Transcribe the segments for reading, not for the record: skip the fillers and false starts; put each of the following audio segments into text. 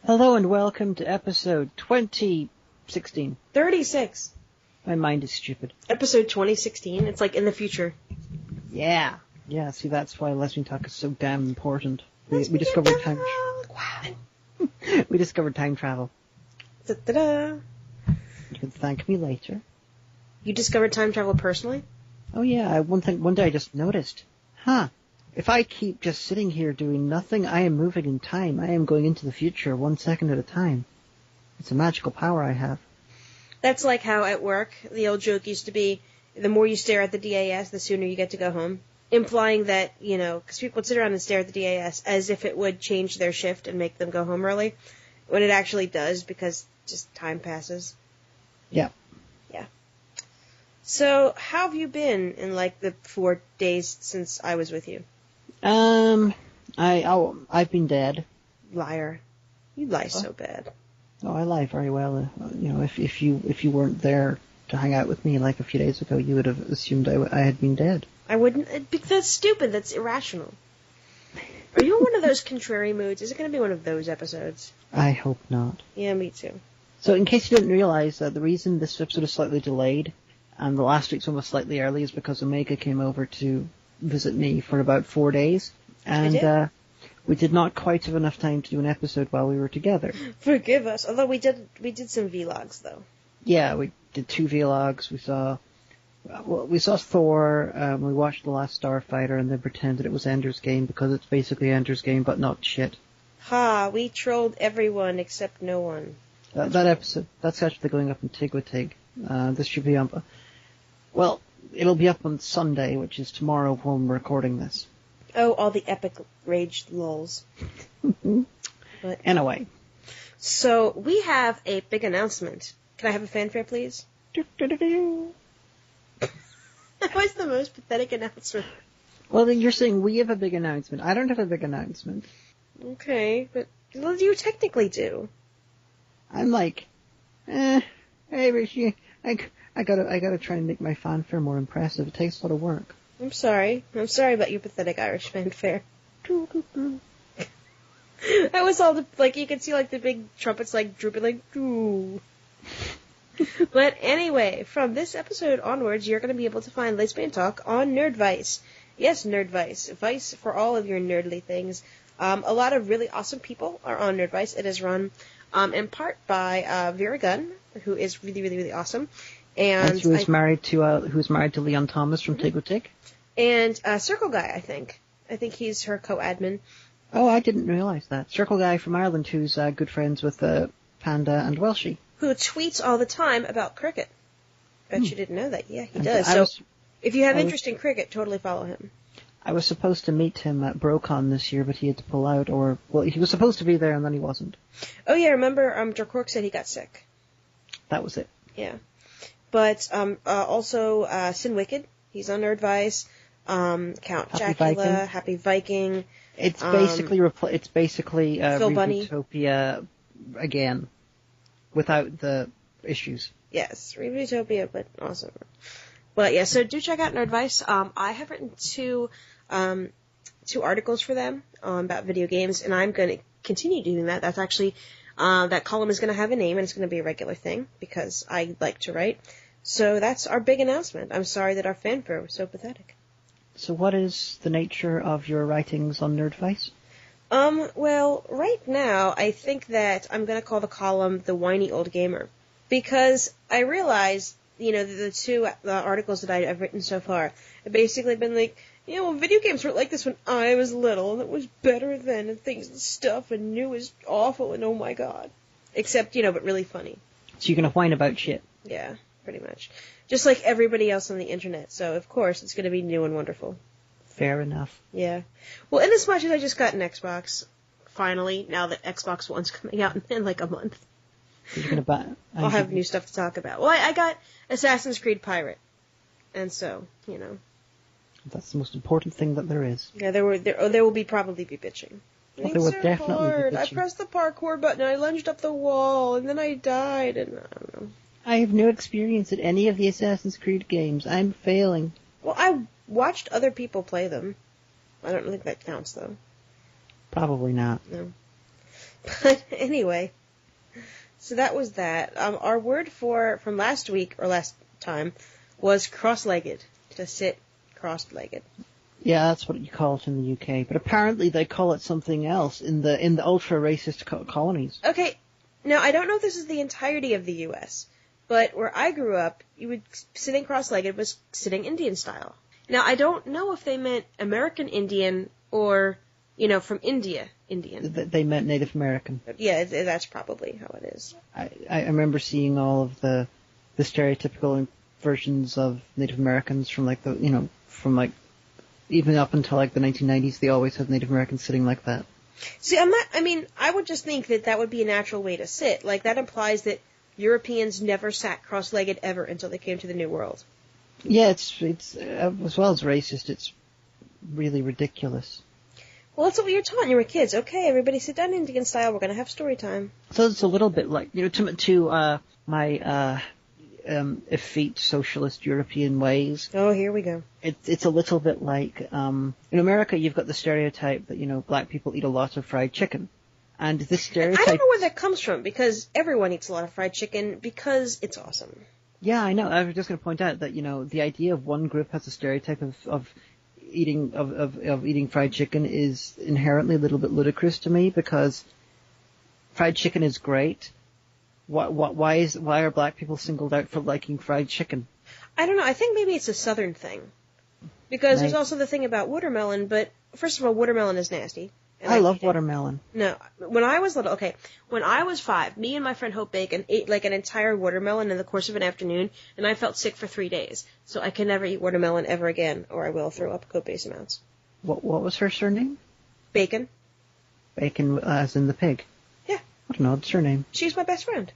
Hello and welcome to episode 2016. 36. My mind is stupid. Episode 2016. It's like in the future. Yeah. Yeah, see, that's why Lesbian Talk is so damn important. We discovered time. We discovered time travel. Da-da-da. You can thank me later. You discovered time travel personally? Oh yeah, one day I just noticed. If I keep just sitting here doing nothing, I am moving in time. I am going into the future 1 second at a time. It's a magical power I have. That's like how at work, the old joke used to be, the more you stare at the DAS, the sooner you get to go home. Implying that, because people would sit around and stare at the DAS as if it would change their shift and make them go home early, when it actually does, because just time passes. Yeah. Yeah. So, how have you been in, the 4 days since I was with you? I've been dead. Liar. You lie so bad. Oh, I lie very well. If you weren't there to hang out with me like a few days ago, you would have assumed I had been dead. I wouldn't. That's stupid. That's irrational. Are you in one of those contrary moods? Is it going to be one of those episodes? I hope not. Yeah, me too. So, in case you didn't realize, the reason this episode is slightly delayed and the last week's one was slightly early is because Omega came over to visit me for about 4 days, and we did not quite have enough time to do an episode while we were together. Forgive us. Although we did some vlogs though. Yeah, we did 2 vlogs. We saw Thor. We watched The Last Starfighter, and then pretended it was Ender's Game because it's basically Ender's Game, but not shit. Ha! We trolled everyone except no one. That episode, that's actually going up in Tigwatig. This should be up. Well, it'll be up on Sunday, which is tomorrow when we're recording this. Oh, all the epic rage lulz. But anyway. So, we have a big announcement. Can I have a fanfare, please? That was the most pathetic announcement. Well, then you're saying we have a big announcement. I don't have a big announcement. Okay, but you technically do. I'm like, hey, Rishi, I gotta try and make my fanfare more impressive. It takes a lot of work. I'm sorry about your pathetic Irish fanfare. That was all you could see the big trumpets drooping doo. But anyway, from this episode onwards, you're going to be able to find Lesbian Talk on Nerdvise. Yes, Nerdvise. Vice for all of your nerdly things. A lot of really awesome people are on Nerdvise. It is run in part by Vera Gunn, who is really, really, really awesome. And who's married to Leon Thomas from Tigwatig. And Circle Guy, I think. I think he's her co-admin. Oh, I didn't realize that. Circle Guy from Ireland, who's good friends with Panda and Welshie. Who tweets all the time about cricket. Bet you didn't know that. Yeah, he does. If you have interest in cricket, totally follow him. I was supposed to meet him at BroCon this year, but he had to pull out, he was supposed to be there and then he wasn't. Oh yeah, remember, Jorkork said he got sick. That was it. Yeah. But, also, Sin Wicked, he's on Nerdvise, Count Chacula, Happy Viking. It's basically, Phil Bunny. Utopia again, without the issues. Yes, Utopia, but awesome. But yeah, so do check out Nerdvise. I have written two articles for them about video games, and I'm going to continue doing that. That's actually, that column is going to have a name, and it's going to be a regular thing, because I like to write. So that's our big announcement. I'm sorry that our fanfare was so pathetic. So what is the nature of your writings on Nerdvise? Well, right now, I think that I'm going to call the column The Whiny Old Gamer. Because I realized, the two articles that I've written so far have basically been video games weren't like this when I was little, and it was better then, and things and stuff, and new is awful, and oh my god. Except, but really funny. So you're going to whine about shit? Yeah, pretty much. Just like everybody else on the internet, so of course it's going to be new and wonderful. Fair enough. Yeah. Well, inasmuch as I just got an Xbox, finally, now that Xbox One's coming out in a month. You're gonna buy. I'll have new stuff to talk about. Well, I got Assassin's Creed Pirate, and so That's the most important thing that there is. Yeah, there will probably be bitching. Well, there will definitely be bitching. I pressed the parkour button, I lunged up the wall, and then I died, and I don't know. I have no experience at any of the Assassin's Creed games. I'm failing. Well, I watched other people play them. I don't think that counts, though. Probably not. No. But anyway, so that was that. Our word from last week, or last time, was cross-legged. To sit cross-legged. Yeah, that's what you call it in the UK. But apparently they call it something else in the ultra-racist colonies. Okay, now I don't know if this is the entirety of the US, but where I grew up, sitting cross-legged was sitting Indian style. Now, I don't know if they meant American Indian or, from India Indian. They meant Native American. Yeah, that's probably how it is. I remember seeing all of the stereotypical versions of Native Americans from even up until the 1990s, they always had Native Americans sitting like that. See, I would just think that would be a natural way to sit. Like, that implies that Europeans never sat cross-legged ever until they came to the New World. Yeah, it's as well as racist, it's really ridiculous. Well, that's what we were taught when you were kids. Okay, everybody sit down Indian style, we're going to have story time. So it's a little bit like, to my effete socialist European ways. Oh, here we go. It's a little bit like, in America you've got the stereotype that, black people eat a lot of fried chicken. And this stereotype... I don't know where that comes from, because everyone eats a lot of fried chicken because it's awesome. Yeah, I know. I was just going to point out that, the idea of one group has a stereotype of eating fried chicken is inherently a little bit ludicrous to me, because fried chicken is great. Why are black people singled out for liking fried chicken? I don't know. I think maybe it's a southern thing. Because there's also the thing about watermelon, but first of all, watermelon is nasty. I love watermelon. No. When I was little, when I was 5, me and my friend Hope Bacon ate an entire watermelon in the course of an afternoon, and I felt sick for 3 days. So I can never eat watermelon ever again, or I will throw up copious amounts. What was her surname? Bacon. Bacon as in the pig? Yeah. What an odd surname. She's my best friend.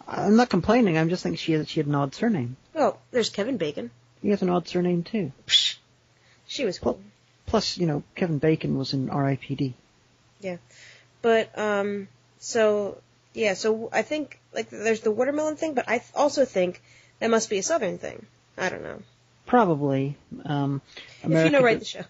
I'm not complaining, I'm just thinking she had an odd surname. Oh, there's Kevin Bacon. He has an odd surname too. Psh, she was cool. Plus, Kevin Bacon was in R.I.P.D. Yeah. But, so I think, there's the watermelon thing, but I also think that must be a southern thing. I don't know. Probably. America, if you write the show.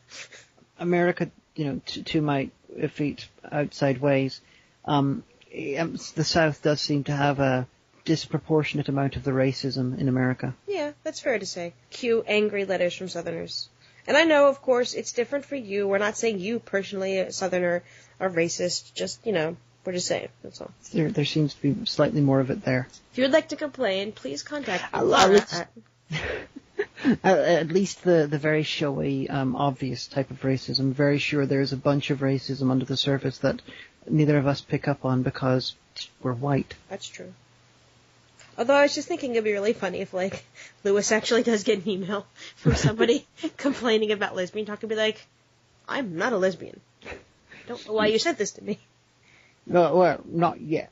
America, to my effete outside ways, the South does seem to have a disproportionate amount of the racism in America. Yeah, that's fair to say. Cue angry letters from Southerners. And I know, of course, it's different for you. We're not saying you personally, a Southerner, are racist. Just, we're just saying. That's all. There seems to be slightly more of it there. If you would like to complain, please contact me. At least the very showy, obvious type of racism. Very sure there's a bunch of racism under the surface that neither of us pick up on because we're white. That's true. Although I was just thinking it'd be really funny if, Lewis actually does get an email from somebody complaining about lesbian talk and be like, I'm not a lesbian. I don't know why you sent this to me. No, well, not yet.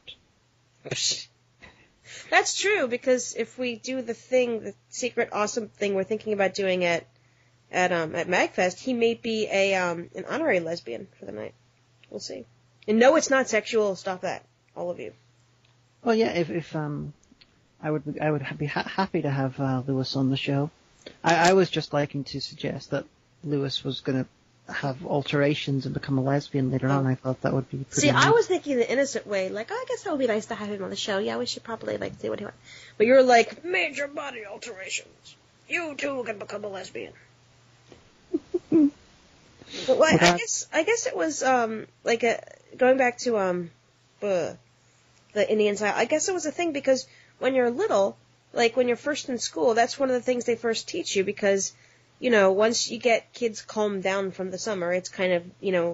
That's true, because if we do the thing, the secret awesome thing we're thinking about doing at MagFest, he may be an honorary lesbian for the night. We'll see. And no, it's not sexual. Stop that, all of you. Well, yeah, if I would be happy to have Lewis on the show. I was just liking to suggest that Lewis was going to have alterations and become a lesbian later on. I thought that would be pretty See, neat. I was thinking the innocent way, I guess that would be nice to have him on the show. Yeah, we should probably, see what he wants. But you're like, major body alterations. You too can become a lesbian. But I guess it was, going back to, the Indian style, I guess it was a thing because when you're little, when you're first in school, that's one of the things they first teach you because, once you get kids calmed down from the summer, it's kind of,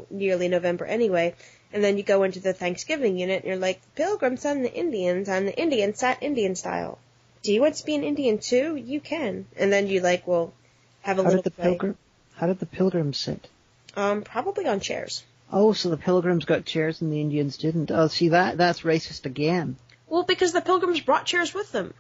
nearly November anyway, and then you go into the Thanksgiving unit and you're like, Pilgrims and the Indians sat Indian style. Do you want to be an Indian too? You can. And then you have a little play. How did the Pilgrims sit? Probably on chairs. Oh, so the Pilgrims got chairs and the Indians didn't. Oh, see, that's racist again. Well, because the Pilgrims brought chairs with them.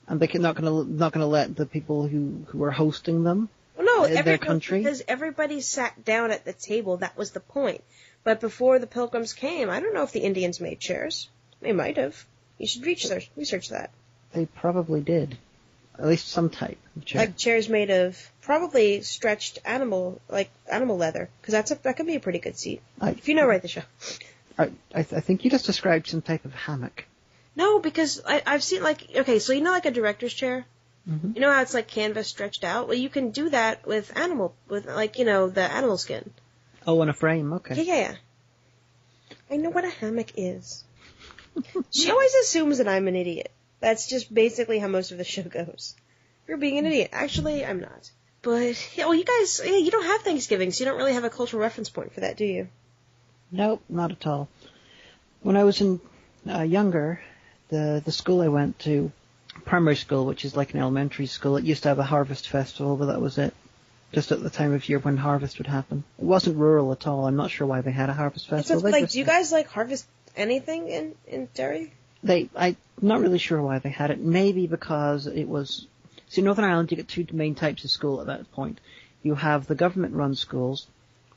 And they're not going to let the people who were hosting them in their country? Because everybody sat down at the table. That was the point. But before the Pilgrims came, I don't know if the Indians made chairs. They might have. You should research that. They probably did. At least some type of chair. Like chairs made of probably stretched animal leather. Because that could be a pretty good seat. If you know, write the show. I think you just described some type of hammock. No, because I've seen, like, okay, so you know, like a director's chair? Mm-hmm. You know how it's, like, canvas stretched out? Well, you can do that with like, you know, the animal skin. Oh, in a frame, okay. Yeah. I know what a hammock is. She always assumes that I'm an idiot. That's just basically how most of the show goes. You're being an idiot. Actually, I'm not. But, yeah, well, you guys, you don't have Thanksgiving, so you don't really have a cultural reference point for that, do you? Nope, not at all. When I was younger, the school I went to, primary school, which is like an elementary school, it used to have a harvest festival, but that was it. Just at the time of year when harvest would happen. It wasn't rural at all. I'm not sure why they had a harvest festival. Do you guys, like, harvest anything in Derry? I'm not really sure why they had it. Maybe because it was... See, Northern Ireland, you get two main types of school at that point. You have the government-run schools,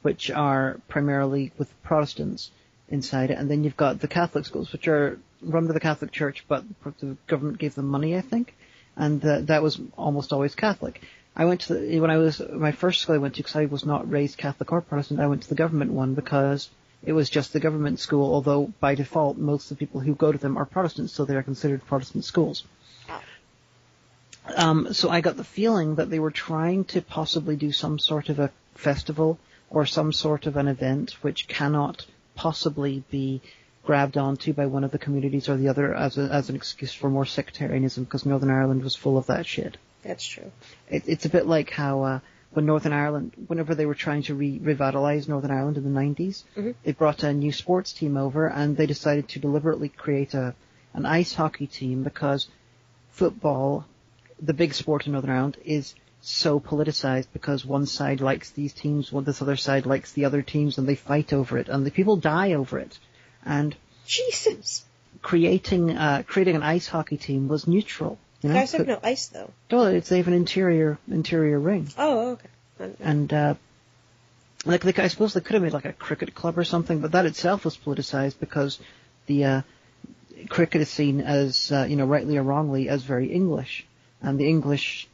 which are primarily with Protestants inside it, and then you've got the Catholic schools, which are run by the Catholic Church, but the government gave them money, I think, and that was almost always Catholic. I went to my first school I went to, because I was not raised Catholic or Protestant, I went to the government one because it was just the government school, although by default most of the people who go to them are Protestants, so they are considered Protestant schools. So I got the feeling that they were trying to possibly do some sort of a festival or some sort of an event which cannot possibly be grabbed onto by one of the communities or the other as an excuse for more sectarianism, because Northern Ireland was full of that shit. That's true. It's a bit like how when Northern Ireland, whenever they were trying to revitalize Northern Ireland in the 90s, mm-hmm. they brought a new sports team over and they decided to deliberately create an ice hockey team because football, the big sport in Northern Ireland, is so politicized because one side likes these teams, this other side likes the other teams, and they fight over it, and the people die over it. And Jesus, creating an ice hockey team was neutral. You know? Guys have no ice though. Well, they have an interior ring. Oh, okay. And I suppose they could have made like a cricket club or something, but that itself was politicized because the cricket is seen as rightly or wrongly as very English. And the English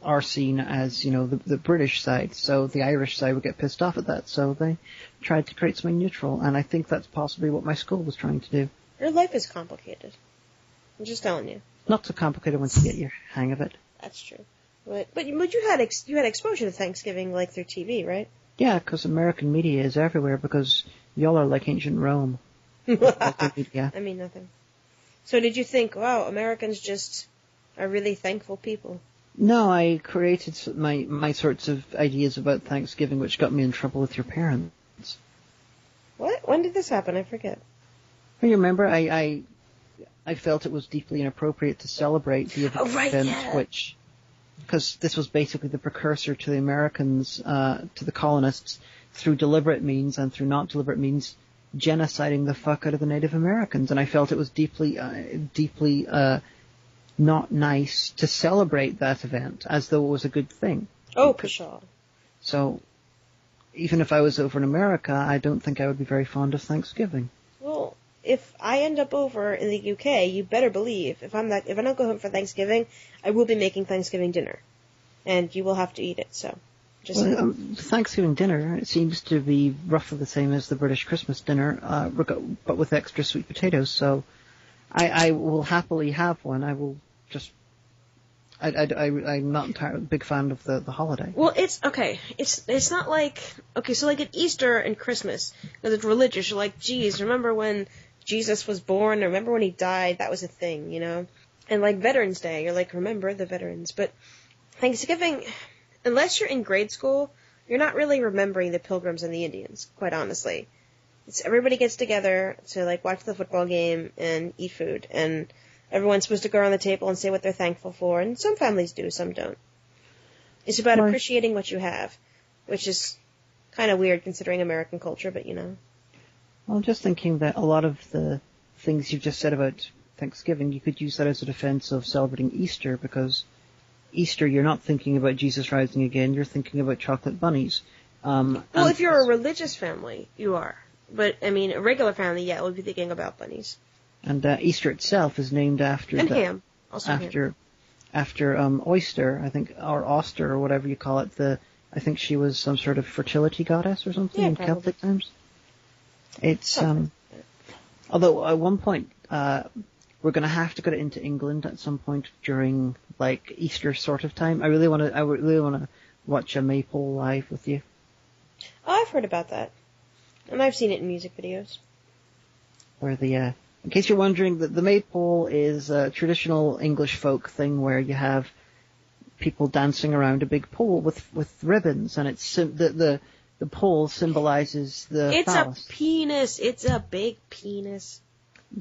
are seen as, the British side, so the Irish side would get pissed off at that, so they tried to create something neutral, and I think that's possibly what my school was trying to do. Your life is complicated. I'm just telling you. Not so complicated once you get your hang of it. That's true. But you had exposure to Thanksgiving, like, through TV, right? Yeah, because American media is everywhere, because y'all are like ancient Rome. Yeah. I mean nothing. So did you think, wow, Americans just are really thankful people? No, I created my sorts of ideas about Thanksgiving, which got me in trouble with your parents. What? When did this happen? I forget. Well, you remember, I felt it was deeply inappropriate to celebrate the event, which, because this was basically the precursor to the Americans, to the colonists, through deliberate means and through not deliberate means, genociding the fuck out of the Native Americans, and I felt it was deeply not nice to celebrate that event as though it was a good thing. Oh, for sure. So, even if I was over in America, I don't think I would be very fond of Thanksgiving. Well, if I end up over in the UK, you better believe, if I don't go home for Thanksgiving, I will be making Thanksgiving dinner. And you will have to eat it, so. Thanksgiving dinner, it seems to be roughly the same as the British Christmas dinner, but with extra sweet potatoes, so I will happily have one. I will just... I'm not entirely a big fan of the holiday. Well, it's okay. It's not like, okay, so like at Easter and Christmas, because it's religious, you're like, geez, remember when Jesus was born, or remember when he died? That was a thing, And like Veterans Day, you're like, remember the veterans. But Thanksgiving, unless you're in grade school, you're not really remembering the Pilgrims and the Indians, quite honestly. It's everybody gets together to like watch the football game and eat food, and everyone's supposed to go around the table and say what they're thankful for, and some families do, some don't. It's about appreciating what you have, which is kind of weird considering American culture, but Well, I'm just thinking that a lot of the things you've just said about Thanksgiving, you could use that as a defense of celebrating Easter, because Easter, you're not thinking about Jesus rising again, you're thinking about chocolate bunnies. Well, if you're a religious family, you are. But, I mean, a regular family, yeah, would be thinking about bunnies. And Easter itself is named after... And ham. Also ham. After Oyster, I think, or Auster, or whatever you call it. I think she was some sort of fertility goddess or something in Celtic times. It's, Although at one point, we're going to have to get into England at some point during like Easter sort of time. I really want to watch a maypole live with you. Oh, I've heard about that, and I've seen it in music videos. Where in case you're wondering, the maypole is a traditional English folk thing where you have people dancing around a big pole with ribbons, and it's the pole symbolizes the phallus. It's a penis. It's a big penis.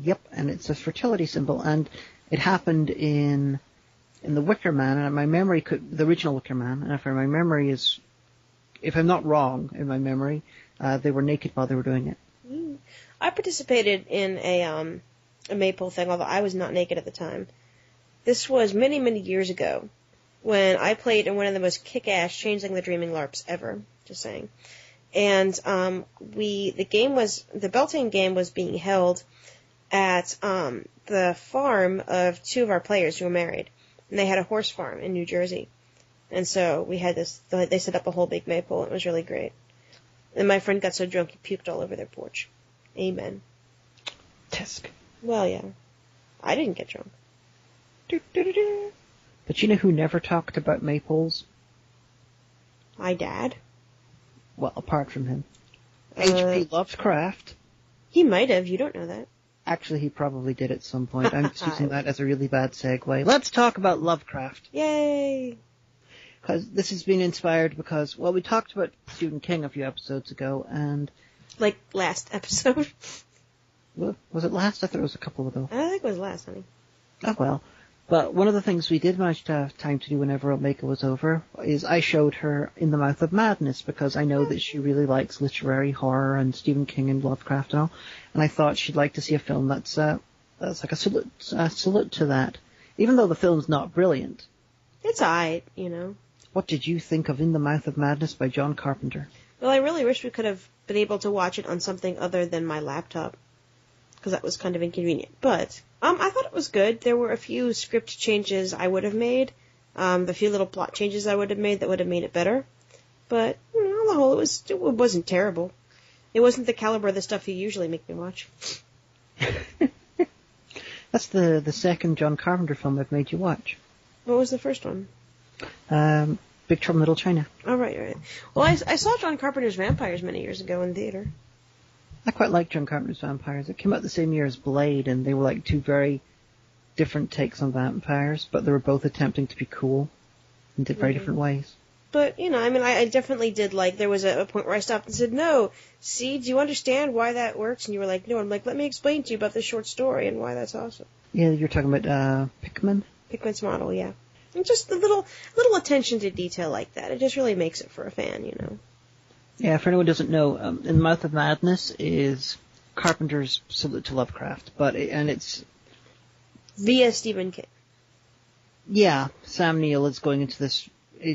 Yep, and it's a fertility symbol, and it happened in the Wicker Man, and my memory the original Wicker Man, and if I'm not wrong in my memory, they were naked while they were doing it. I participated in a maypole thing, although I was not naked at the time. This was many, many years ago when I played in one of the most kick-ass Changeling the Dreaming LARPs ever. Just saying. And the Beltane game was being held at the farm of two of our players who were married, and they had a horse farm in New Jersey. And so we had they set up a whole big maypole, and it was really great. And my friend got so drunk he puked all over their porch. Amen. Tisk. Well, yeah. I didn't get drunk. But you know who never talked about maypoles? My dad. Well, apart from him. HP Lovecraft. He might have. You don't know that. Actually, he probably did at some point. I'm just using that as a really bad segue. Let's talk about Lovecraft. Yay! Because this has been inspired because, well, we talked about Stephen King a few episodes ago, and... Like last episode. Was it last? I thought it was a couple ago. I think it was last, honey. Oh, well. But one of the things we did manage to have time to do whenever Omega was over is I showed her In the Mouth of Madness because I know that she really likes literary horror and Stephen King and Lovecraft and all. And I thought she'd like to see a film that's like a salute to that. Even though the film's not brilliant. It's alright, you know. What did you think of In the Mouth of Madness by John Carpenter? Well, I really wish we could have been able to watch it on something other than my laptop, because that was kind of inconvenient. But I thought it was good. There were a few script changes I would have made, the few little plot changes I would have made that would have made it better. But on the whole, it wasn't terrible. It wasn't the caliber of the stuff you usually make me watch. That's the second John Carpenter film I've made you watch. What was the first one? Big Trouble in Little China. Oh, right. Well, I saw John Carpenter's Vampires many years ago in theater. I quite like John Carpenter's Vampires. It came out the same year as Blade, and they were like two very different takes on vampires, but they were both attempting to be cool in very different ways. But, you know, I mean, I definitely did like, there was a point where I stopped and said, no, see, do you understand why that works? And you were like, no. I'm like, let me explain to you about this short story and why that's awesome. Yeah, you're talking about Pickman? Pickman's model, yeah. And just the little attention to detail like that. It just really makes it for a fan, you know. Yeah, for anyone who doesn't know, In the Mouth of Madness is Carpenter's salute to Lovecraft, and it's... Via Stephen King. Yeah, Sam Neill is going into this,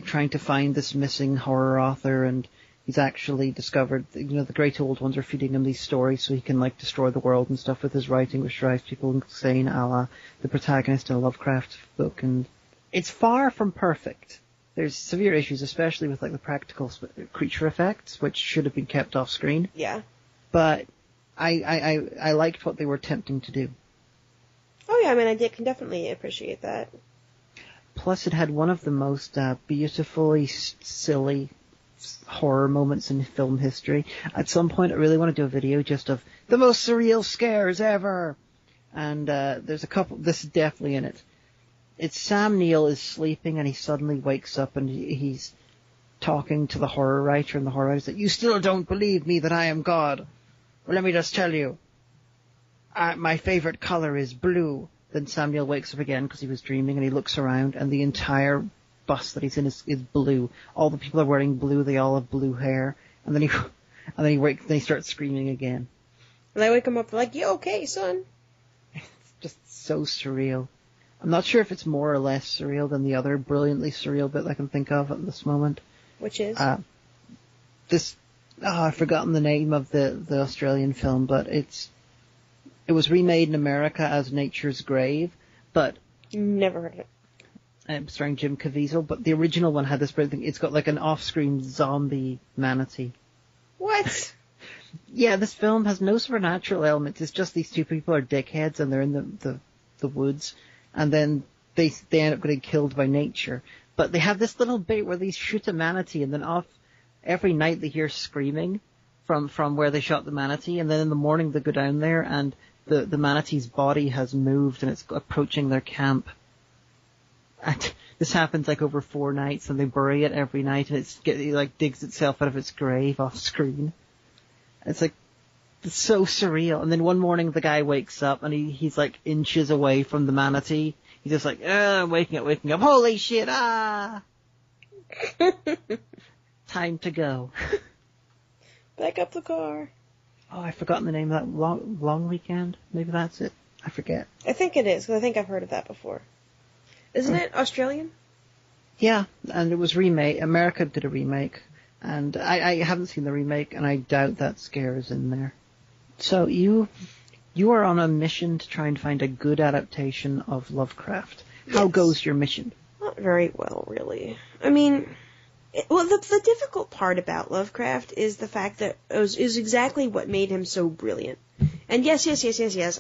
trying to find this missing horror author, and he's actually discovered, the great old ones are feeding him these stories so he can, like, destroy the world and stuff with his writing, which drives people insane, a la the protagonist in a Lovecraft book, and it's far from perfect. There's severe issues, especially with like the practical creature effects, which should have been kept off screen. Yeah. But I liked what they were attempting to do. Oh yeah, I mean, I can definitely appreciate that. Plus, it had one of the most beautifully silly horror moments in film history. At some point, I really want to do a video just of the most surreal scares ever. And there's a couple. This is definitely in it. It's Sam Neill is sleeping and he suddenly wakes up and he's talking to the horror writer, and the horror writer's like, you still don't believe me that I am God? Well, let me just tell you. My favorite color is blue. Then Sam Neill wakes up again because he was dreaming, and he looks around and the entire bus that he's in is blue. All the people are wearing blue, they all have blue hair. And then he starts screaming again. And I wake him up like, you okay, son? It's just so surreal. I'm not sure if it's more or less surreal than the other brilliantly surreal bit I can think of at this moment. Which is? I've forgotten the name of the Australian film, but it was remade in America as Nature's Grave, but... Never heard of it. Starring Jim Caviezel, but the original one had this brilliant thing. It's got like an off-screen zombie manatee. What? Yeah, this film has no supernatural elements. It's just these two people are dickheads and they're in the woods, and then they end up getting killed by nature. But they have this little bit where they shoot a manatee, and then off every night they hear screaming from where they shot the manatee, and then in the morning they go down there and the manatee's body has moved and it's approaching their camp. And this happens like over 4 nights, and they bury it every night, and it like digs itself out of its grave off screen. It's so surreal. And then one morning the guy wakes up and he's like inches away from the manatee. He's just like, waking up. Holy shit, ah! Time to go. Back up the car. Oh, I've forgotten the name of that. Long Weekend? Maybe that's it. I forget. I think it is, because I think I've heard of that before. Isn't it Australian? Yeah, and it was remade. America did a remake, and I haven't seen the remake, and I doubt that scare is in there. So you are on a mission to try and find a good adaptation of Lovecraft. Yes. How goes your mission? Not very well, really. I mean, the difficult part about Lovecraft is the fact that is exactly what made him so brilliant. And yes,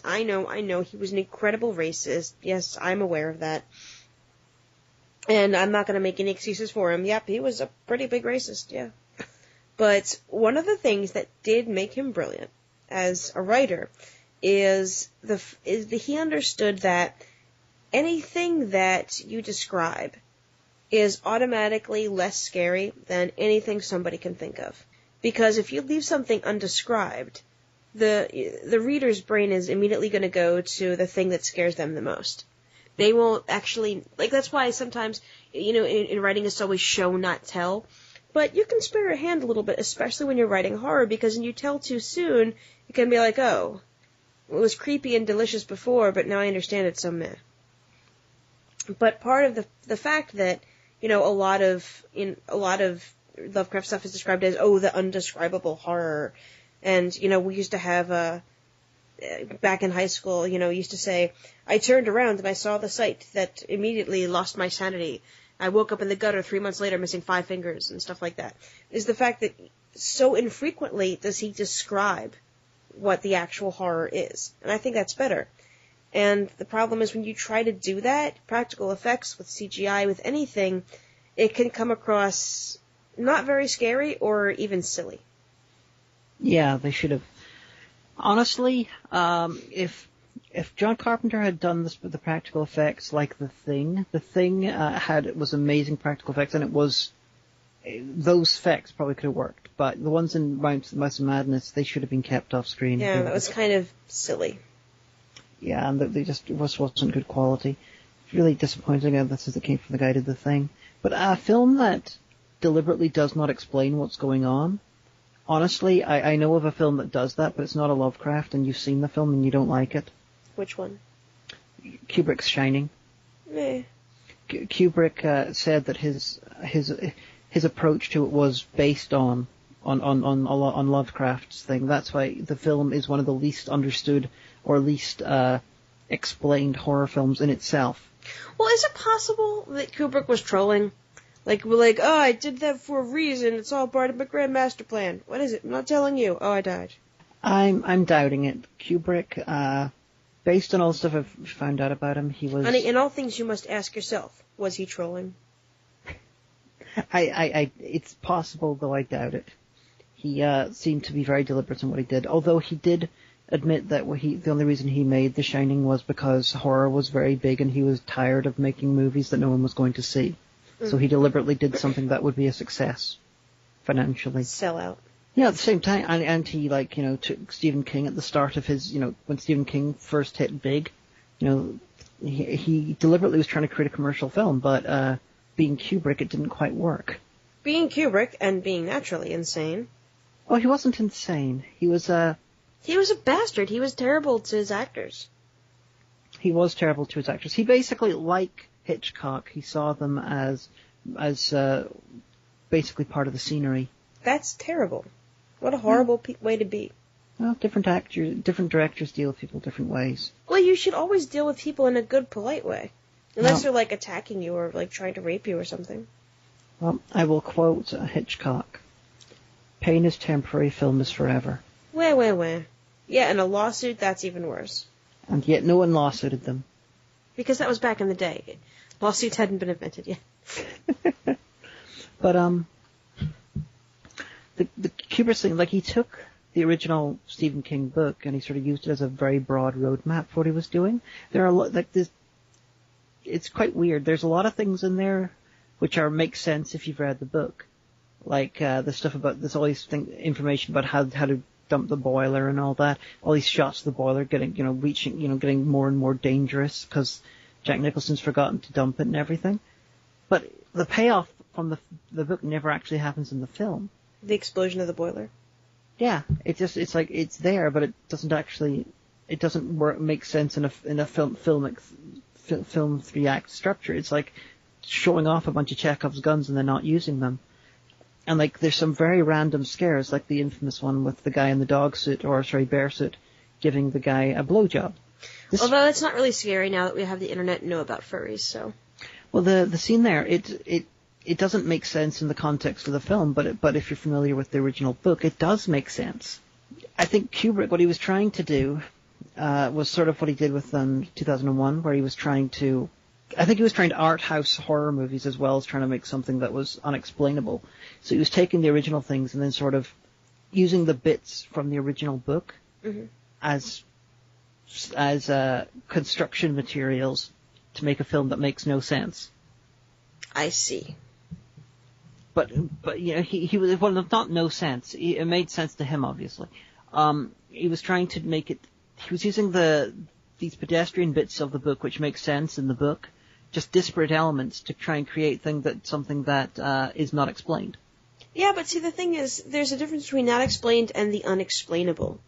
I know, he was an incredible racist. Yes, I'm aware of that. And I'm not going to make any excuses for him. Yep, he was a pretty big racist, yeah. But one of the things that did make him brilliant as a writer is he understood that anything that you describe is automatically less scary than anything somebody can think of. Because if you leave something undescribed, the reader's brain is immediately going to go to the thing that scares them the most. They won't actually, that's why sometimes, in writing it's always show, not tell. But you can spare your hand a little bit, especially when you're writing horror, because when you tell too soon, it can be like, oh, it was creepy and delicious before, but now I understand it's so meh. But part of the fact that, a lot of Lovecraft stuff is described as, the undescribable horror. And, we used to have, back in high school, used to say, I turned around and I saw the sight that immediately lost my sanity. I woke up in the gutter 3 months later missing 5 fingers and stuff like that. Is the fact that so infrequently does he describe what the actual horror is. And I think that's better. And the problem is when you try to do that, practical effects with CGI, with anything, it can come across not very scary or even silly. Yeah, they should have. Honestly, if John Carpenter had done this with the practical effects like The Thing was amazing practical effects, and those effects probably could have worked, but the ones in Mouse of Madness, they should have been kept off screen. Yeah, that was kind of silly. Yeah, and it wasn't good quality. It's really disappointing that this is the came from the guy who did The Thing. But a film that deliberately does not explain what's going on, honestly, I know of a film that does that, but it's not a Lovecraft, and you've seen the film and you don't like it. Which one? Kubrick's Shining. Meh. Kubrick said that his approach to it was based on Lovecraft's thing. That's why the film is one of the least understood or least explained horror films in itself. Well, is it possible that Kubrick was trolling? We're I did that for a reason. It's all part of my grand master plan. What is it? I'm not telling you. Oh, I died. I'm doubting it. Kubrick, based on all the stuff I've found out about him, he was... Honey, in all things you must ask yourself, was he trolling? It's possible, though I doubt it. He seemed to be very deliberate in what he did, although he did admit that the only reason he made The Shining was because horror was very big and he was tired of making movies that no one was going to see. So he deliberately did something that would be a success financially. Sell out. Yeah, at the same time, and he took Stephen King at the start of his, when Stephen King first hit big, he deliberately was trying to create a commercial film, but being Kubrick, it didn't quite work. Being Kubrick and being naturally insane. Oh, he wasn't insane. He was a bastard. He was terrible to his actors. He was terrible to his actors. He basically, like Hitchcock, he saw them as basically part of the scenery. That's terrible. What a horrible way to be. Well, different directors deal with people different ways. Well, you should always deal with people in a good, polite way. Unless they're, attacking you or, trying to rape you or something. Well, I will quote Hitchcock. Pain is temporary, film is forever. Wah. Yeah, and a lawsuit, that's even worse. And yet no one lawsuited them. Because that was back in the day. Lawsuits hadn't been invented yet. But, the Kubrick thing, like, he took the original Stephen King book and he sort of used it as a very broad roadmap for what he was doing. There are, like, this, it's quite weird. There's a lot of things in there which make sense if you've read the book. Like, the stuff about, there's all these information about how to dump the boiler and all that. All these shots of the boiler getting, getting more and more dangerous because Jack Nicholson's forgotten to dump it and everything. But the payoff from the book never actually happens in the film. The explosion of the boiler? Yeah, it's like, it's there, but it doesn't make sense in a film 3-act structure. It's like showing off a bunch of Chekhov's guns and then not using them. And like, there's some very random scares, like the infamous one with the guy in the bear suit, giving the guy a blowjob. Although it's not really scary now that we have the internet and know about furries, so. Well, the scene there, it doesn't make sense in the context of the film, but if you're familiar with the original book, it does make sense. I think Kubrick, what he was trying to do, was sort of what he did with 2001, where he was trying to art house horror movies as well as trying to make something that was unexplainable. So he was taking the original things and then sort of using the bits from the original book as construction materials to make a film that makes no sense. I see. But he was, well, not no sense. It made sense to him, obviously. He was trying to make it. He was using these pedestrian bits of the book which make sense in the book, just disparate elements to try and create something that is not explained. Yeah, but see, the thing is, there's a difference between not explained and the unexplainable.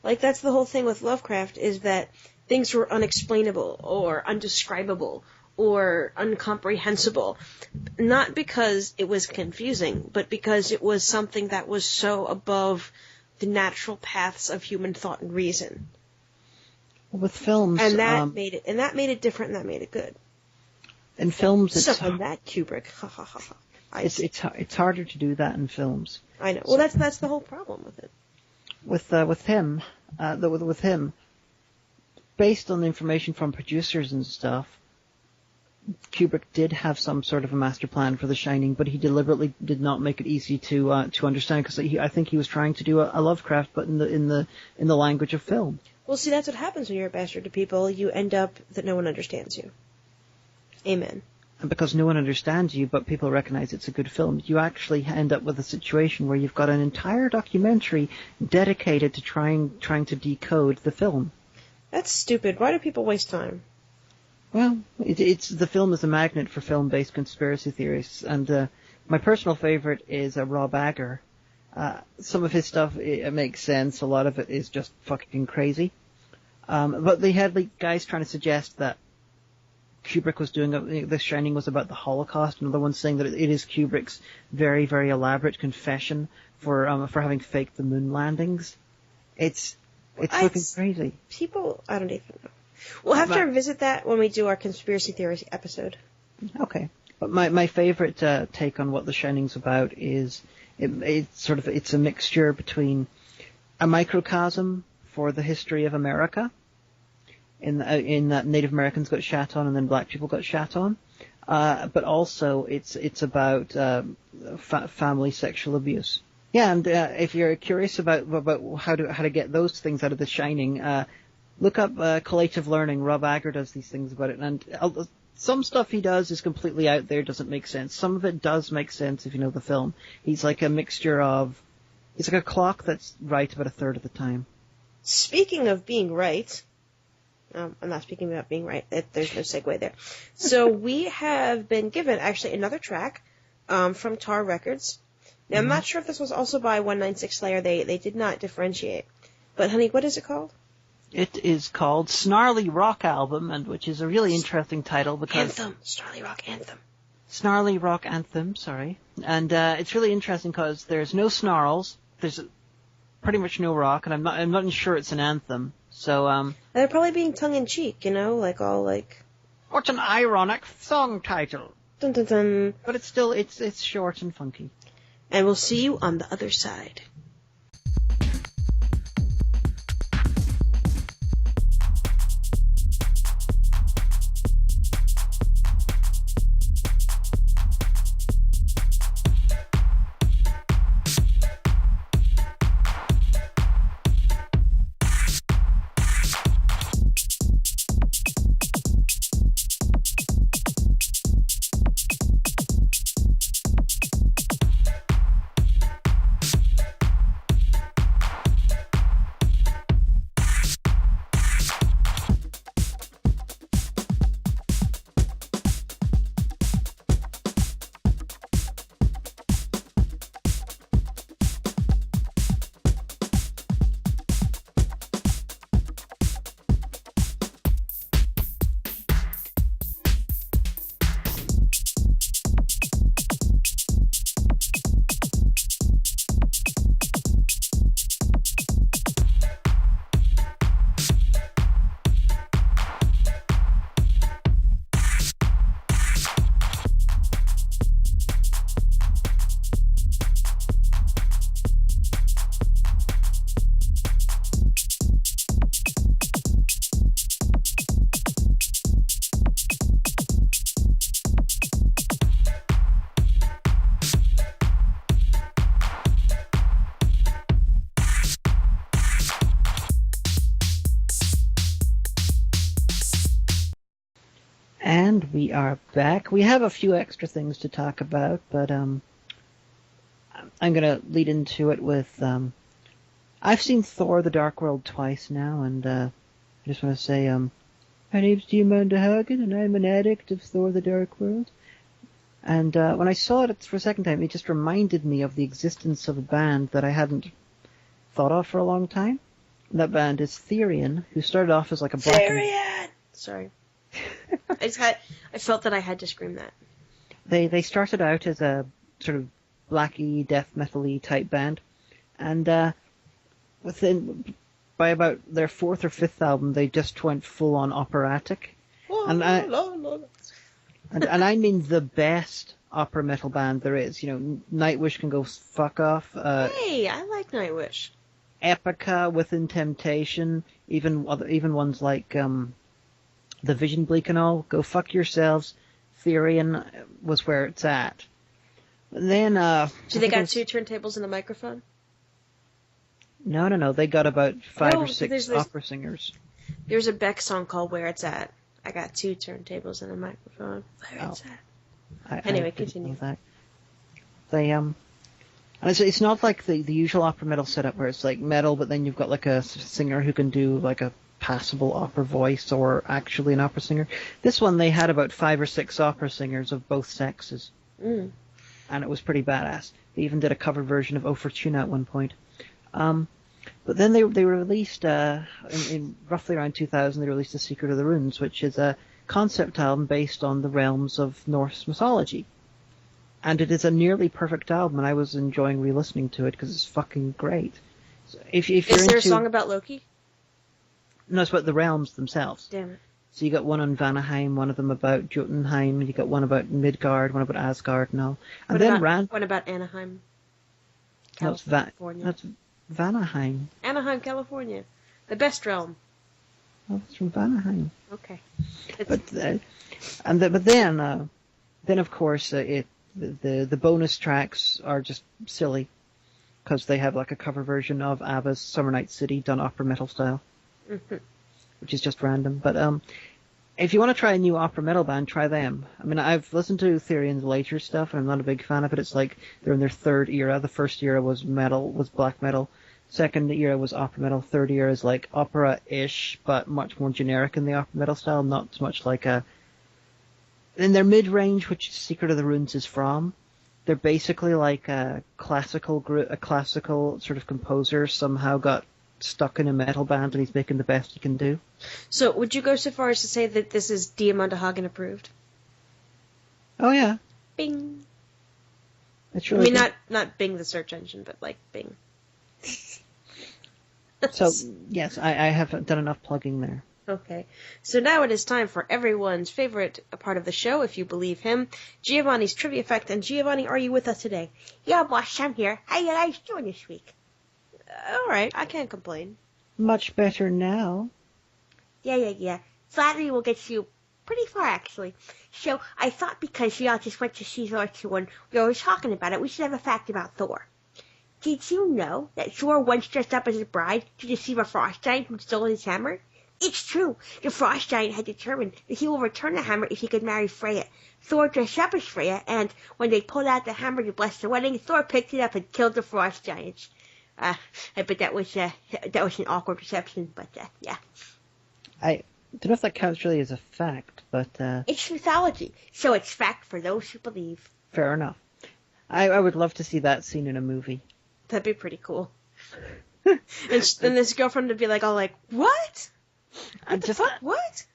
Like, that's the whole thing with Lovecraft, is that things were unexplainable or undescribable or incomprehensible. Not because it was confusing, but because it was something that was so above the natural paths of human thought and reason. With films, and that made it different, and that made it good. In films, it's on that Kubrick. It's harder to do that in films. I know. Well, that's the whole problem with it. With him, based on the information from producers and stuff, Kubrick did have some sort of a master plan for The Shining, but he deliberately did not make it easy to understand, because I think he was trying to do a Lovecraft, but in the language of film. Well, see, that's what happens when you're a bastard to people. You end up that no one understands you. Amen. And because no one understands you, but people recognize it's a good film, you actually end up with a situation where you've got an entire documentary dedicated to trying to decode the film. That's stupid. Why do people waste time? Well, the film is a magnet for film-based conspiracy theories, and my personal favorite is Rob Agger. Some of his stuff, it makes sense. A lot of it is just fucking crazy. But they had like guys trying to suggest that Kubrick was doing The Shining was about the Holocaust. Another one saying that it is Kubrick's very, very elaborate confession for having faked the moon landings. It's fucking crazy. People, I don't even know. We'll have to revisit that when we do our conspiracy theory episode. Okay. But my favorite take on what The Shining's about is it's a mixture between a microcosm for the history of America, in that Native Americans got shat on and then black people got shat on, but also it's about family sexual abuse. Yeah, and if you're curious about how to get those things out of The Shining, look up Collative Learning. Rob Agger does these things about it, and some stuff he does is completely out there, doesn't make sense. Some of it does make sense if you know the film. He's like a mixture of, he's like a clock that's right about a third of the time. Speaking of being right, I'm not speaking about being right. There's no segue there. So we have been given actually another track from Tar Records. Now I'm not sure if this was also by 196 Slayer. They did not differentiate. But honey, what is it called? It is called Snarly Rock Album, and which is a really interesting title because Snarly Rock Anthem. Sorry. And it's really interesting because there's no snarls. There's pretty much no rock, and I'm not sure it's an anthem. So they're probably being tongue in cheek, like all like. What an ironic song title. Dun dun dun. But it's still it's short and funky. And we'll see you on the other side. And we are back. We have a few extra things to talk about, but I'm going to lead into it with... I've seen Thor: The Dark World twice now, and I just want to say, my name's Diamanda Hagen, and I'm an addict of Thor: The Dark World. And when I saw it for a second time, it just reminded me of the existence of a band that I hadn't thought of for a long time. And that band is Therion, who started off as like a black... Therion! Sorry. I felt that I had to scream that. They started out as a sort of blacky, death metal-y type band, and by about their fourth or fifth album, they just went full-on operatic. And I mean the best opera metal band there is. You know, Nightwish can go fuck off. Hey, I like Nightwish. Epica, Within Temptation, even ones like The Vision Bleak and all, go fuck yourselves. Therion was where it's at. And then So they got two turntables and a microphone? No. They got about five or six opera singers. There's a Beck song called Where It's At. I got two turntables and a microphone. Where it's at. Anyway, continue. They and it's not like the usual opera metal setup where it's like metal, but then you've got like a singer who can do like a passable opera voice or actually an opera singer. This one, they had about 5 or 6 opera singers of both sexes. And it was pretty badass. They even did a cover version of O Fortuna at one point. But then they released, in roughly around 2000, they released The Secret of the Runes, which is a concept album based on the realms of Norse mythology. And it is a nearly perfect album, and I was enjoying re-listening to it because it's fucking great. So if you're is there a song about Loki? No, it's about the realms themselves. Damn it. So you got one on Vanaheim, one of them about Jotunheim, you got one about Midgard, one about Asgard and all. And what about Anaheim? California. That's Vanaheim. Anaheim, California. The best realm. Oh, it's from Vanaheim. Okay. But then of course the bonus tracks are just silly because they have like a cover version of ABBA's Summer Night City done opera metal style, which is just random. But if you want to try a new opera metal band, try them. I mean, I've listened to Therion's later stuff, and I'm not a big fan of it. It's like they're in their third era. The first era was black metal. Second era was opera metal. Third era is like opera-ish, but much more generic in the opera metal style. Not so much like a... In their mid-range, which Secret of the Runes is from, they're basically like a classical sort of composer somehow got stuck in a metal band and he's making the best he can do. So would you go so far as to say that this is Diamanda Hagen approved? Oh yeah. Bing. It's really not Bing the search engine, but like Bing. So yes, I have done enough plugging there. Okay, so now it is time for everyone's favorite part of the show, if you believe him, Giovanni's Trivia Fact. And Giovanni, are you with us today? Yeah, boss, I'm here. How you guys doing this week? All right, I can't complain. Much better now. Yeah. Flattery will get you pretty far, actually. So I thought because we all just went to see Thor 2 and we were talking about it, we should have a fact about Thor. Did you know that Thor once dressed up as a bride to deceive a frost giant who stole his hammer? It's true. The frost giant had determined that he will return the hammer if he could marry Freya. Thor dressed up as Freya, and when they pulled out the hammer to bless the wedding, Thor picked it up and killed the frost giants. I bet that was an awkward reception, but yeah. I don't know if that counts really as a fact, but... It's mythology, so it's fact for those who believe. Fair enough. I would love to see that scene in a movie. That'd be pretty cool. And this girlfriend would be like, all like, what? What?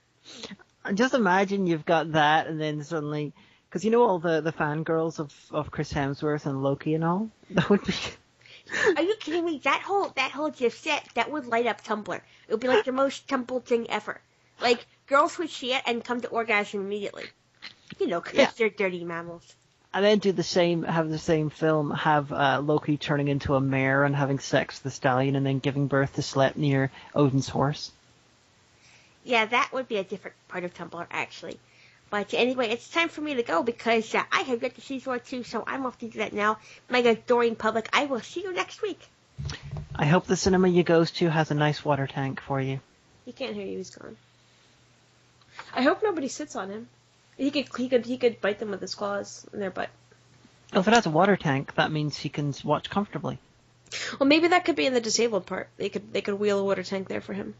Just imagine you've got that, and then suddenly, because you know all the fangirls of Chris Hemsworth and Loki and all? That would be... Are you kidding me? That whole GIF set, that would light up Tumblr. It would be like the most Tumblr thing ever. Like, girls would see it and come to orgasm immediately. You know, because they're dirty mammals. And then have the same film, have Loki turning into a mare and having sex with the stallion and then giving birth to Sleipnir, Odin's horse. Yeah, that would be a different part of Tumblr, actually. But anyway, it's time for me to go because I have yet to see Thor 2, so I'm off to do that now. My adoring public, I will see you next week. I hope the cinema you goes to has a nice water tank for you. He can't hear you, he's gone. I hope nobody sits on him. He could bite them with his claws in their butt. Well, if it has a water tank, that means he can watch comfortably. Well, maybe that could be in the disabled part. They could wheel a water tank there for him.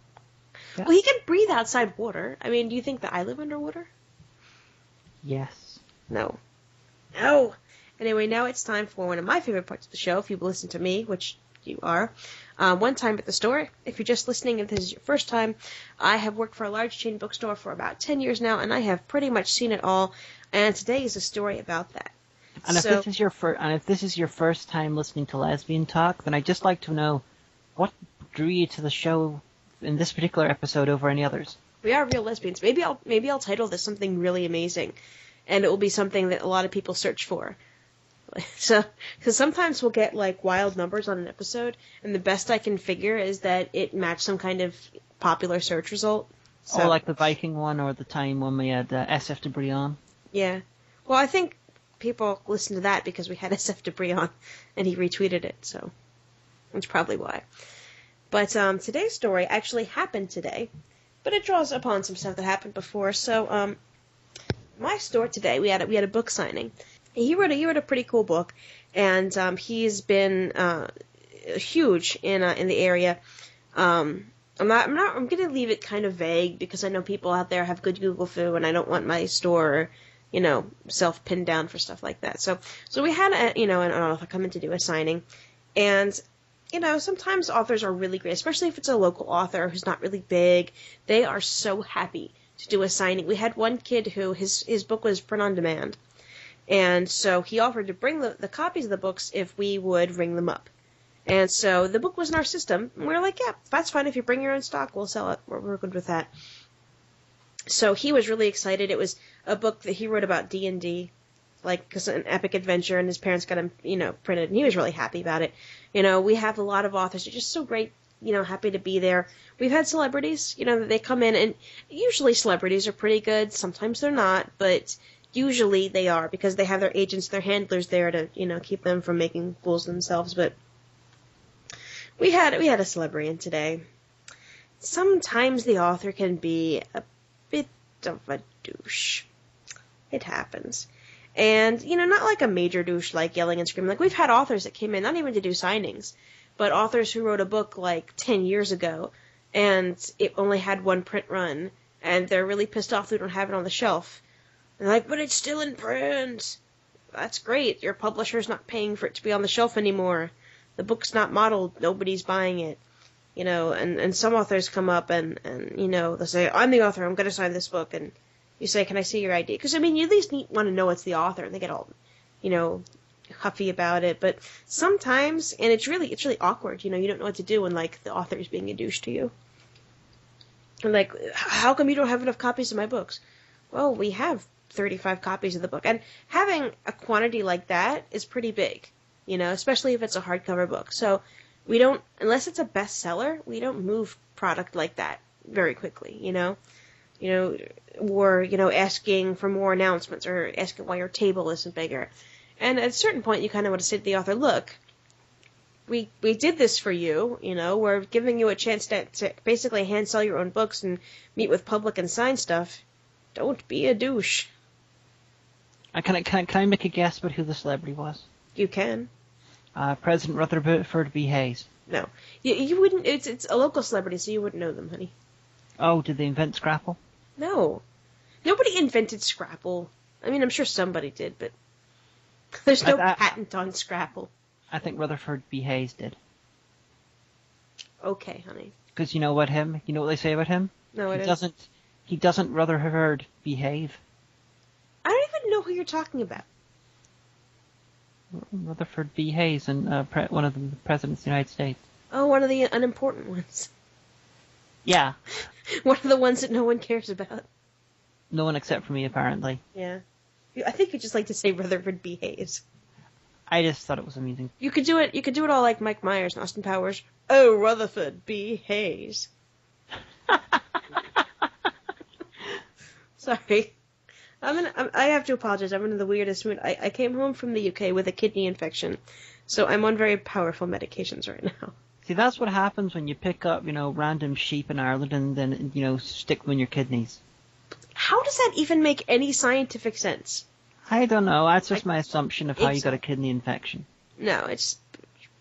Yeah. Well, he can breathe outside water. I mean, do you think that I live underwater? Yes. No. No! Anyway, now it's time for one of my favorite parts of the show, if you've listened to me, which you are. One Time at the Store. If you're just listening, if this is your first time, I have worked for a large chain bookstore for about 10 years now, and I have pretty much seen it all, and today is a story about that. And if this is your first time listening to Lesbian Talk, then I'd just like to know what drew you to the show in this particular episode over any others. We are real lesbians. Maybe I'll title this something really amazing, and it will be something that a lot of people search for. So, because sometimes we'll get like wild numbers on an episode, and the best I can figure is that it matched some kind of popular search result. So, or like the Viking one, or the time when we had SF Debris on. Yeah. Well, I think people listened to that because we had SF Debris on, and he retweeted it, so that's probably why. But today's story actually happened today, but it draws upon some stuff that happened before. So my store today, we had a book signing. He wrote a pretty cool book, and he's been huge in the area. I'm going to leave it kind of vague because I know people out there have good Google foo, and I don't want my store, self-pinned down for stuff like that. So we had an author come in to do a signing, and sometimes authors are really great, especially if it's a local author who's not really big. They are so happy to do a signing. We had one kid who his book was print on demand. And so he offered to bring the copies of the books if we would ring them up. And so the book was in our system. And we were like, yeah, that's fine. If you bring your own stock, we'll sell it. We're good with that. So he was really excited. It was a book that he wrote about D&D, because an epic adventure, and his parents got him, printed. And he was really happy about it. We have a lot of authors. They're just so great, happy to be there. We've had celebrities, that they come in, and usually celebrities are pretty good. Sometimes they're not, but usually they are, because they have their agents, their handlers there to, keep them from making fools of themselves. But we had a celebrity in today. Sometimes the author can be a bit of a douche. It happens. And, not like a major douche, like yelling and screaming. Like, we've had authors that came in, not even to do signings, but authors who wrote a book, 10 years ago, and it only had one print run, and they're really pissed off they don't have it on the shelf. And they're like, but it's still in print. That's great. Your publisher's not paying for it to be on the shelf anymore. The book's not modeled. Nobody's buying it. And some authors come up and they'll say, I'm the author. I'm going to sign this book. And you say, can I see your ID? Because, you at least want to know it's the author. And they get all, huffy about it. But sometimes, and it's really awkward. You don't know what to do when, the author is being a douche to you. And, how come you don't have enough copies of my books? Well, we have 35 copies of the book. And having a quantity like that is pretty big, especially if it's a hardcover book. So we don't, unless it's a bestseller, we don't move product like that very quickly, or, asking for more announcements or asking why your table isn't bigger. And at a certain point, you kind of want to say to the author, look, we did this for you, we're giving you a chance to basically hand sell your own books and meet with public and sign stuff. Don't be a douche. Can I make a guess about who the celebrity was? You can. President Rutherford B. Hayes. No. You wouldn't. It's a local celebrity, so you wouldn't know them, honey. Oh, did they invent Scrapple? No. Nobody invented Scrapple. I mean, I'm sure somebody did, but there's no patent on Scrapple. I think Rutherford B. Hayes did. Okay, honey. Because you know what they say about him? No, He doesn't Rutherford behave. I don't even know who you're talking about. Rutherford B. Hayes, and one of the presidents of the United States. Oh, one of the unimportant ones. Yeah. One of the ones that no one cares about. No one except for me, apparently. Yeah. I think you just like to say Rutherford B. Hayes. I just thought it was amusing. You could do it all like Mike Myers and Austin Powers. Oh, Rutherford B. Hayes. Sorry. I have to apologize. I'm in the weirdest mood. I came home from the UK with a kidney infection, so I'm on very powerful medications right now. See, that's what happens when you pick up, random sheep in Ireland and then, stick them in your kidneys. How does that even make any scientific sense? I don't know. That's just my assumption of how you so. got a kidney infection. No, it's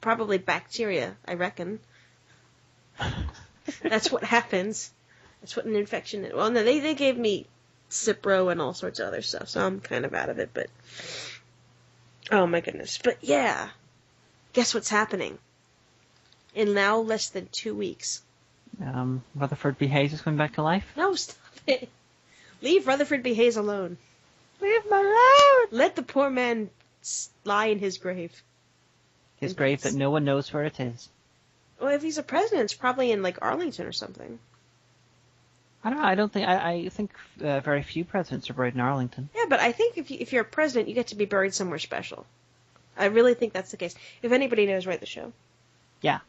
probably bacteria, I reckon. That's what happens. That's what an infection is. Well, no, they gave me Cipro and all sorts of other stuff, so I'm kind of out of it, but... Oh, my goodness. But, yeah. Guess what's happening? In now less than 2 weeks. Rutherford B. Hayes is coming back to life? No, stop it. Leave Rutherford B. Hayes alone. Leave him alone! Let the poor man lie in his grave. His grave that no one knows where it is. Well, if he's a president, it's probably in, like, Arlington or something. I don't know. I think very few presidents are buried in Arlington. Yeah, but I think if you're a president, you get to be buried somewhere special. I really think that's the case. If anybody knows, write the show. Yeah.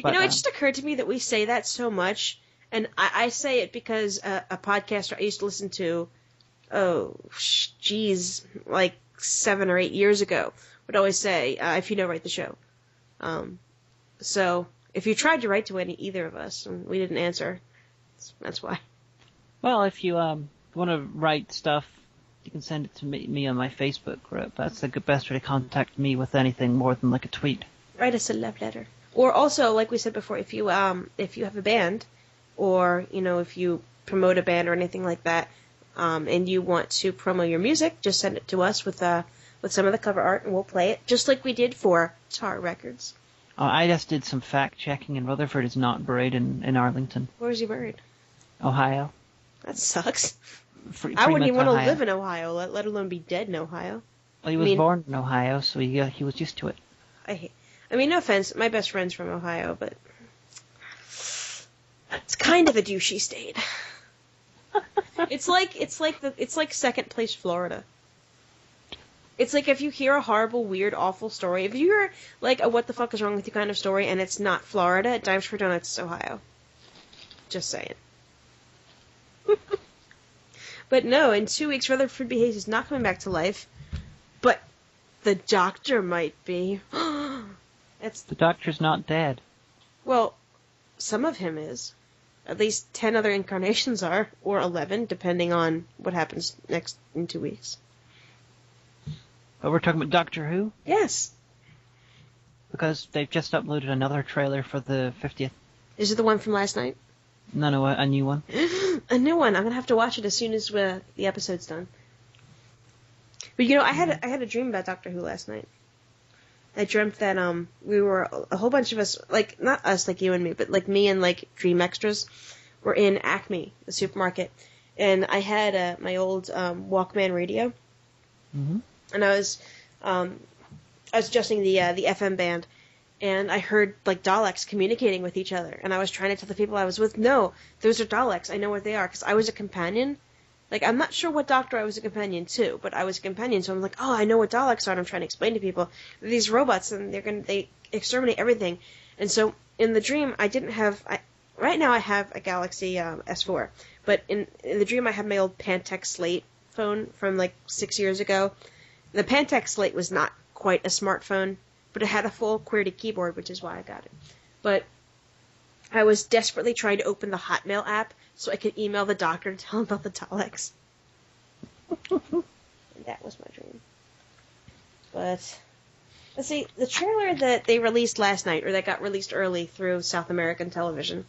But, it just occurred to me that we say that so much, and I say it because a podcaster I used to listen to, like 7 or 8 years ago, would always say, if you know, write the show. So, if you tried to write to either of us, and we didn't answer, that's why. Well, if you want to write stuff, you can send it to me on my Facebook group. That's the best way to contact me with anything more than like a tweet. Write us a love letter. Or also, like we said before, if you have a band, or if you promote a band or anything like that, and you want to promo your music, just send it to us with some of the cover art, and we'll play it, just like we did for Tar Records. Oh, I just did some fact checking, and Rutherford is not buried in Arlington. Where is he buried? Ohio. That sucks. I wouldn't even want to live in Ohio, let alone be dead in Ohio. Well, he was born in Ohio, so he was used to it. No offense, my best friend's from Ohio, but it's kind of a douchey state. It's like second place Florida. It's like if you hear a horrible, weird, awful story, if you hear like a what the fuck is wrong with you kind of story, and it's not Florida, Dimes for Donuts, it's Ohio. Just saying. But no, in 2 weeks, Rutherford B. Hayes is not coming back to life, but the Doctor might be. The Doctor's not dead. Well, some of him is. At least 10 other incarnations are, or 11, depending on what happens next in 2 weeks. But we're talking about Doctor Who? Yes. Because they've just uploaded another trailer for the 50th. Is it the one from last night? No, a new one. A new one. I'm gonna have to watch it as soon as the episode's done. But I had a dream about Doctor Who last night. I dreamt that we were a whole bunch of us, like not us like you and me, but like me and like Dream Extras, were in Acme, the supermarket, and I had my old Walkman radio, and I was adjusting the FM band, and I heard like Daleks communicating with each other, and I was trying to tell the people I was with, no, those are Daleks, I know what they are, because I was a companion. Like, I'm not sure what Doctor I was a companion to, but I was a companion, so I'm like, oh, I know what Daleks are, and I'm trying to explain to people. They're these robots, and they exterminate everything. And so, in the dream, right now I have a Galaxy S4, but in the dream I had my old Pantech Slate phone from, like, 6 years ago. The Pantech Slate was not quite a smartphone, but it had a full QWERTY keyboard, which is why I got it. But I was desperately trying to open the Hotmail app so I could email the Doctor to tell him about the Daleks. And that was my dream. But, let's see, the trailer that they released last night, or that got released early through South American television,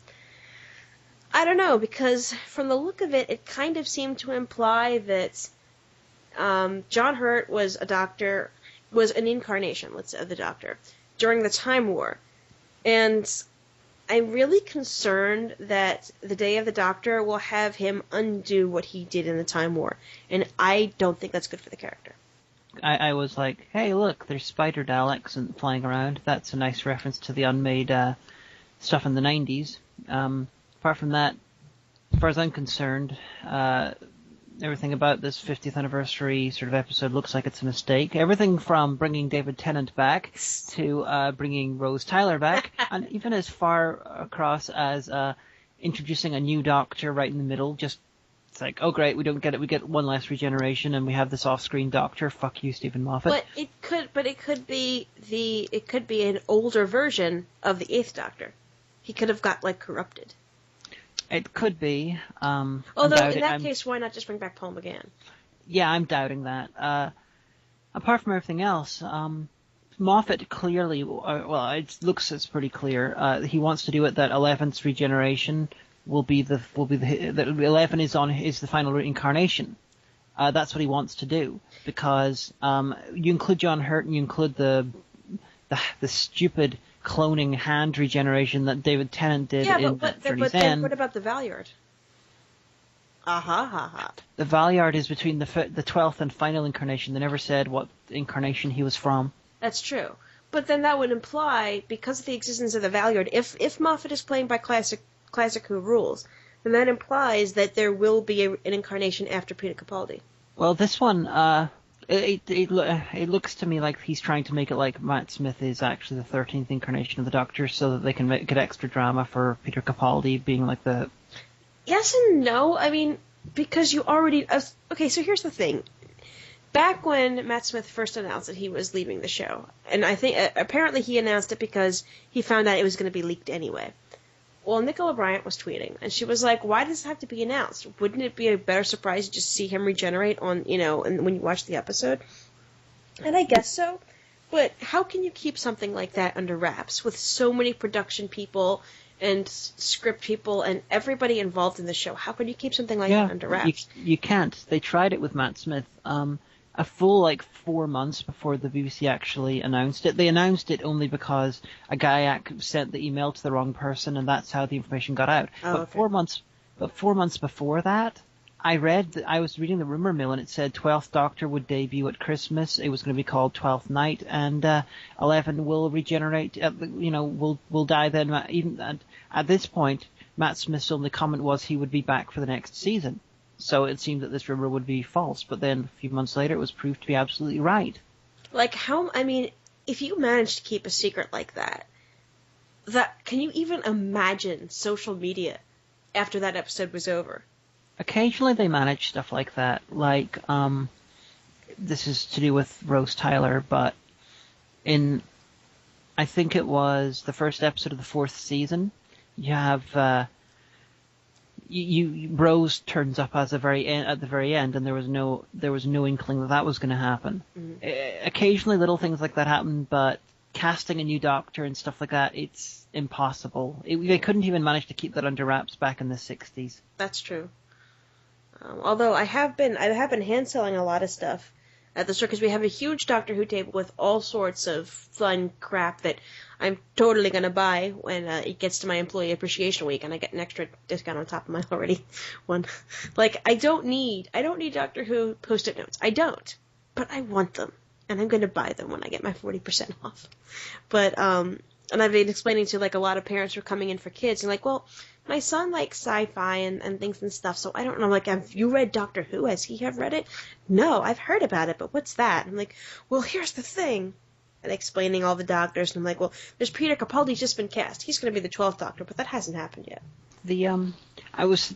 I don't know, because from the look of it, it kind of seemed to imply that John Hurt was an incarnation, let's say, of the Doctor, during the Time War. And I'm really concerned that the Day of the Doctor will have him undo what he did in the Time War. And I don't think that's good for the character. I was like, hey, look, there's spider Daleks flying around. That's a nice reference to the unmade stuff in the 90s. Apart from that, as far as I'm concerned, everything about this 50th anniversary sort of episode looks like it's a mistake. Everything from bringing David Tennant back to bringing Rose Tyler back, and even as far across as introducing a new Doctor right in the middle. Just it's like, oh great, we don't get it. We get one last regeneration, and we have this off-screen Doctor. Fuck you, Stephen Moffat. But it could be an older version of the 8th Doctor. He could have got like corrupted. It could be. Although, in that case, why not just bring back Paul McGann? Yeah, I'm doubting that. Apart from everything else, Moffat clearly, it looks it's pretty clear. He wants to do it that 11's regeneration that 11 is the final reincarnation. That's what he wants to do, because you include John Hurt and you include the stupid cloning hand regeneration that David Tennant did in Journey's End. What about the Valeyard? The Valeyard is between the 12th and final incarnation. They never said what incarnation he was from. That's true. But then that would imply, because of the existence of the Valeyard, if Moffat is playing by classic Who rules, then that implies that there will be an incarnation after Peter Capaldi. Well, this one, it looks to me like he's trying to make it like Matt Smith is actually the 13th incarnation of the Doctor, so that they can get extra drama for Peter Capaldi being like the... Yes and no. I mean, because you already... Okay, so here's the thing. Back when Matt Smith first announced that he was leaving the show, and I think apparently he announced it because he found out it was going to be leaked anyway. Well, Nicola Bryant was tweeting, and she was like, why does it have to be announced? Wouldn't it be a better surprise to just see him regenerate and when you watch the episode? And I guess so. But how can you keep something like that under wraps with so many production people and script people and everybody involved in the show? How can you keep something like that under wraps? You can't. They tried it with Matt Smith. A full 4 months before the BBC actually announced it. They announced it only because a guy sent the email to the wrong person, and that's how the information got out. Oh, okay. 4 months before that, I was reading the rumor mill, and it said 12th Doctor would debut at Christmas. It was going to be called 12th Night, and 11 will regenerate. Will die then. Even at this point, Matt Smith's only comment was he would be back for the next season. So it seemed that this rumor would be false, but then a few months later it was proved to be absolutely right. If you managed to keep a secret like that, can you even imagine social media after that episode was over? Occasionally they manage stuff like that, this is to do with Rose Tyler, but I think it was the first episode of the 4th season, you have, Rose turns up at the very end, and there was no inkling that was going to happen. Mm-hmm. Occasionally, little things like that happen, but casting a new Doctor and stuff like that, it's impossible. They couldn't even manage to keep that under wraps back in the 60s. That's true. Although I have been hand selling a lot of stuff at the store because we have a huge Doctor Who table with all sorts of fun crap that I'm totally going to buy when it gets to my Employee Appreciation Week, and I get an extra discount on top of my already one. I don't need Doctor Who Post-it notes. I don't. But I want them, and I'm going to buy them when I get my 40% off. But, and I've been explaining to, a lot of parents who are coming in for kids, and well, my son likes sci-fi and things and stuff, so I don't know, have you read Doctor Who? Has he read it? No, I've heard about it, but what's that? I'm well, here's the thing. And explaining all the doctors, and I'm well, there's Peter Capaldi's just been cast. He's going to be the 12th Doctor, but that hasn't happened yet.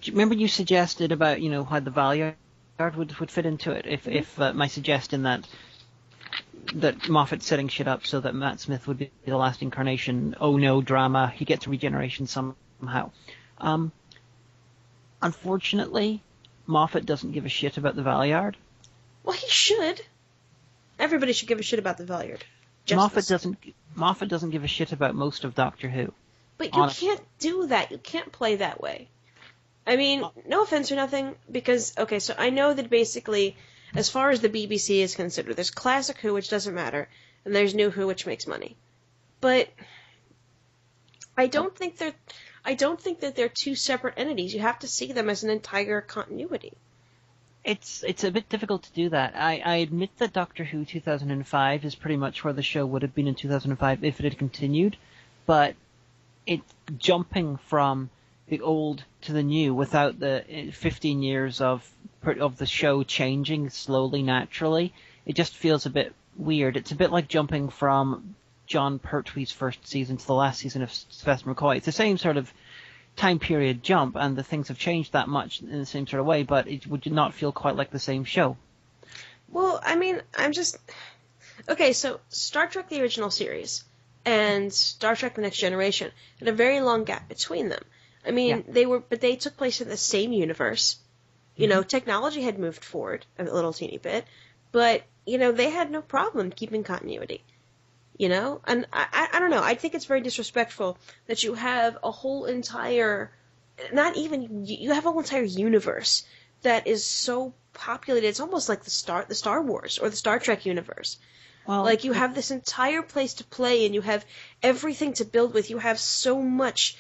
Remember you suggested about, how the Valeyard would fit into it, if my suggestion that Moffat's setting shit up so that Matt Smith would be the last incarnation, oh no, drama, he gets regeneration somehow. Unfortunately, Moffat doesn't give a shit about the Valeyard. Well, he should. Everybody should give a shit about the Valeyard. Moffat doesn't give a shit about most of Doctor Who. But you can't do that. You can't play that way. I mean, no offense or nothing, because, okay, so I know that basically, as far as the BBC is considered, there's Classic Who, which doesn't matter, and there's New Who, which makes money. But I don't think that they're two separate entities. You have to see them as an entire continuity. It's a bit difficult to do that. I admit that Doctor Who 2005 is pretty much where the show would have been in 2005 if it had continued, but it's jumping from the old to the new without the 15 years of the show changing slowly, naturally. It just feels a bit weird. It's a bit like jumping from John Pertwee's first season to the last season of Sylvester McCoy. It's the same sort of time period jump, and the things have changed that much in the same sort of way, but it would not feel quite like the same show. Well, I mean, okay, so Star Trek the original series and Star Trek the Next Generation had a very long gap between them. I mean, they took place in the same universe. You know, technology had moved forward a little teeny bit, but, you know, they had no problem keeping continuity. You know? And I don't know, I think it's very disrespectful that you have a whole entire, you have a whole entire universe that is so populated, it's almost like the Star Wars or the Star Trek universe. Well, like, you have this entire place to play, and you have everything to build with. You have so much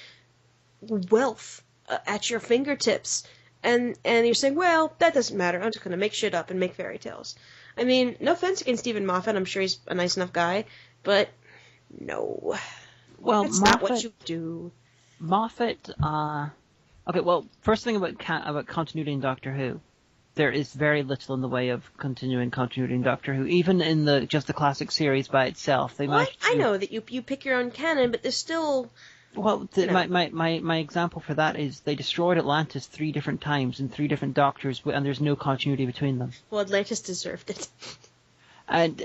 wealth at your fingertips, and you're saying, well, that doesn't matter. I'm just going to make shit up and make fairy tales. I mean, no offense against Stephen Moffat. I'm sure he's a nice enough guy, but no. Well, that's not what you do. Moffat, okay, well, first thing about continuity in Doctor Who. There is very little in the way of continuing continuity in Doctor Who. Even in just the classic series by itself, they might. I know that you pick your own canon, but there's still. Well, my example for that is they destroyed Atlantis 3 different times in 3 different Doctors, and there's no continuity between them. Well, Atlantis deserved it. And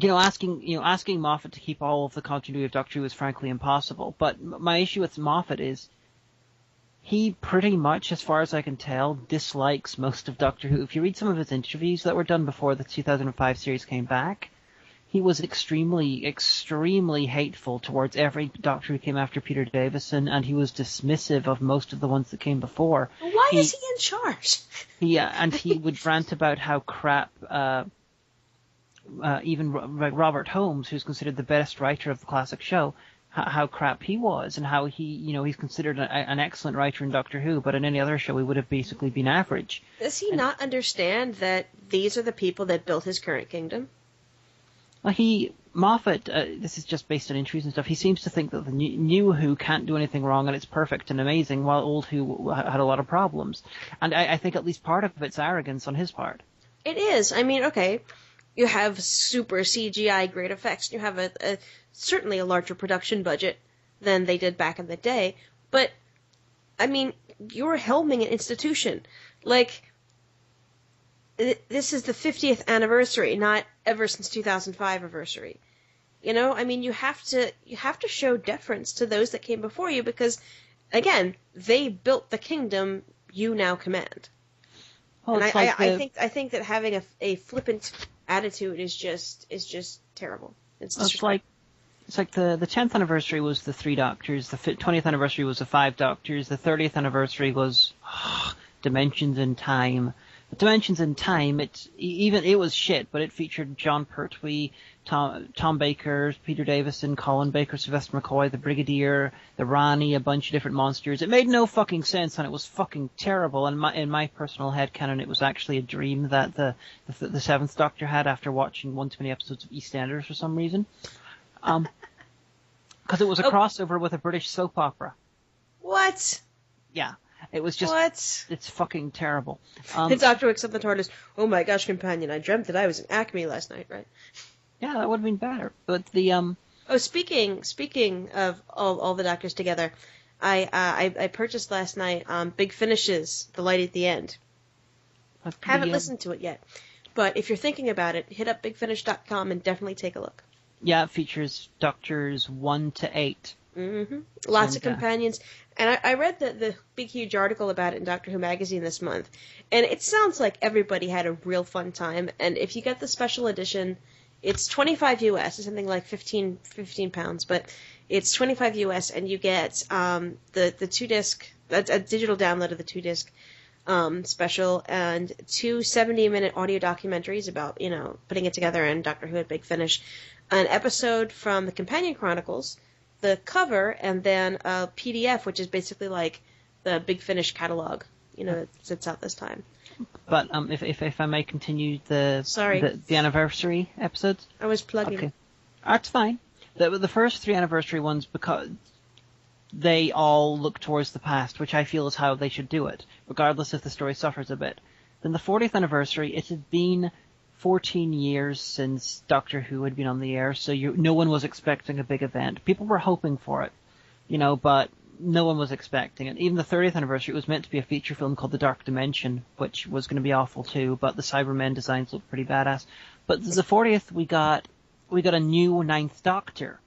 asking Moffat to keep all of the continuity of Doctor Who is frankly impossible. But my issue with Moffat is, he pretty much, as far as I can tell, dislikes most of Doctor Who. If you read some of his interviews that were done before the 2005 series came back, he was extremely, extremely hateful towards every Doctor who came after Peter Davison, and he was dismissive of most of the ones that came before. Why is he in charge? And he would rant about how crap even Robert Holmes, who's considered the best writer of the classic show, how crap he was, and how he's considered an excellent writer in Doctor Who, but in any other show he would have basically been average. Does he not understand that these are the people that built his current kingdom? Well, Moffat, this is just based on entries and stuff, he seems to think that the new Who can't do anything wrong and it's perfect and amazing, while old Who had a lot of problems. And I think at least part of it's arrogance on his part. It is. I mean, okay, you have super CGI great effects, you have certainly a larger production budget than they did back in the day, but, I mean, you're helming an institution. Like, this is the 50th anniversary, not ever since 2005 anniversary. You know, I mean, you have to show deference to those that came before you because, again, they built the kingdom you now command. Well, and I think that having a flippant attitude is just terrible. It's like the 10th anniversary was the 3 Doctors, the 20th anniversary was the 5 Doctors, the 30th anniversary was Dimensions in Time. But Dimensions in Time, it was shit, but it featured John Pertwee, Tom Baker, Peter Davison, Colin Baker, Sylvester McCoy, the Brigadier, the Rani, a bunch of different monsters. It made no fucking sense, and it was fucking terrible. And in my personal headcanon, it was actually a dream that the 7th Doctor had after watching one too many episodes of EastEnders for some reason. Because it was a crossover with a British soap opera. What? Yeah. It was just... What? It's fucking terrible. The Doctor wakes up in the TARDIS, oh my gosh, companion, I dreamt that I was in Acme last night, right? Yeah, that would have been better. But the... Oh, speaking of all the Doctors together, I purchased last night Big Finish's The Light at the End. Haven't listened to it yet. But if you're thinking about it, hit up bigfinish.com and definitely take a look. Yeah, it features Doctors 1 to 8. Mm-hmm. Lots of companions. And I read the big, huge article about it in Doctor Who magazine this month. And it sounds like everybody had a real fun time. And if you get the special edition, it's $25 US. It's something like 15 pounds. But it's $25 US, and you get the 2-disc, a digital download of the 2-disc special, and 2 70-minute audio documentaries about, putting it together, and Doctor Who at Big Finish. An episode from the Companion Chronicles, the cover, and then a PDF, which is basically like the Big Finish catalog, that sits out this time. But if I may continue the anniversary episodes. I was plugging. Okay, that's fine. The first 3 anniversary ones, because they all look towards the past, which I feel is how they should do it, regardless if the story suffers a bit. Then the 40th anniversary, it had been 14 years since Doctor Who had been on the air, so no one was expecting a big event. People were hoping for it, but no one was expecting it. Even the 30th anniversary, it was meant to be a feature film called The Dark Dimension, which was going to be awful too, but the Cybermen designs looked pretty badass. But the 40th, we got a new 9th Doctor.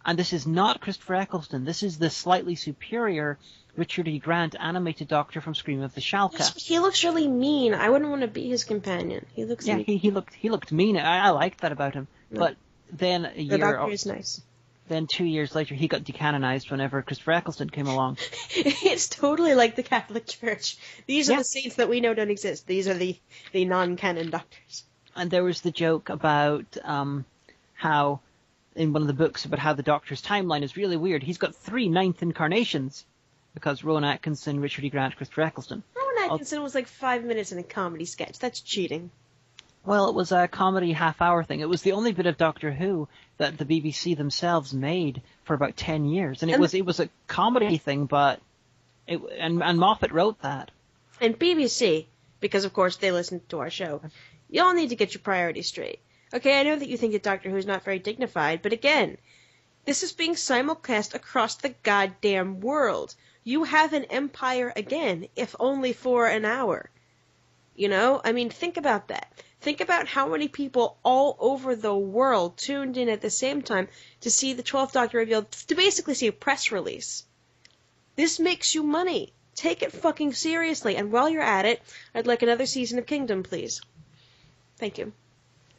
And this is not Christopher Eccleston. This is the slightly superior Richard E. Grant animated Doctor from Scream of the Shalka. He looks really mean. I wouldn't want to be his companion. He looks mean. he looked mean. I liked that about him. No. But then the Doctor is nice. Then 2 years later, he got decanonized whenever Christopher Eccleston came along. It's totally like the Catholic Church. These are the saints that we know don't exist. These are the non-canon doctors. And there was the joke about how, in one of the books, about how the Doctor's timeline is really weird. He's got 3 ninth incarnations, because Rowan Atkinson, Richard E. Grant, Christopher Eccleston. Rowan Atkinson was like 5 minutes in a comedy sketch. That's cheating. Well, it was a comedy half-hour thing. It was the only bit of Doctor Who that the BBC themselves made for about 10 years. And it was a comedy thing, but and Moffat wrote that. And BBC, because of course they listen to our show, y'all need to get your priorities straight. Okay, I know that you think that Doctor Who is not very dignified, but again, this is being simulcast across the goddamn world. You have an empire again, if only for an hour. You know? I mean, think about that. Think about how many people all over the world tuned in at the same time to see the 12th Doctor revealed, to basically see a press release. This makes you money. Take it fucking seriously. And while you're at it, I'd like another season of Kingdom, please. Thank you.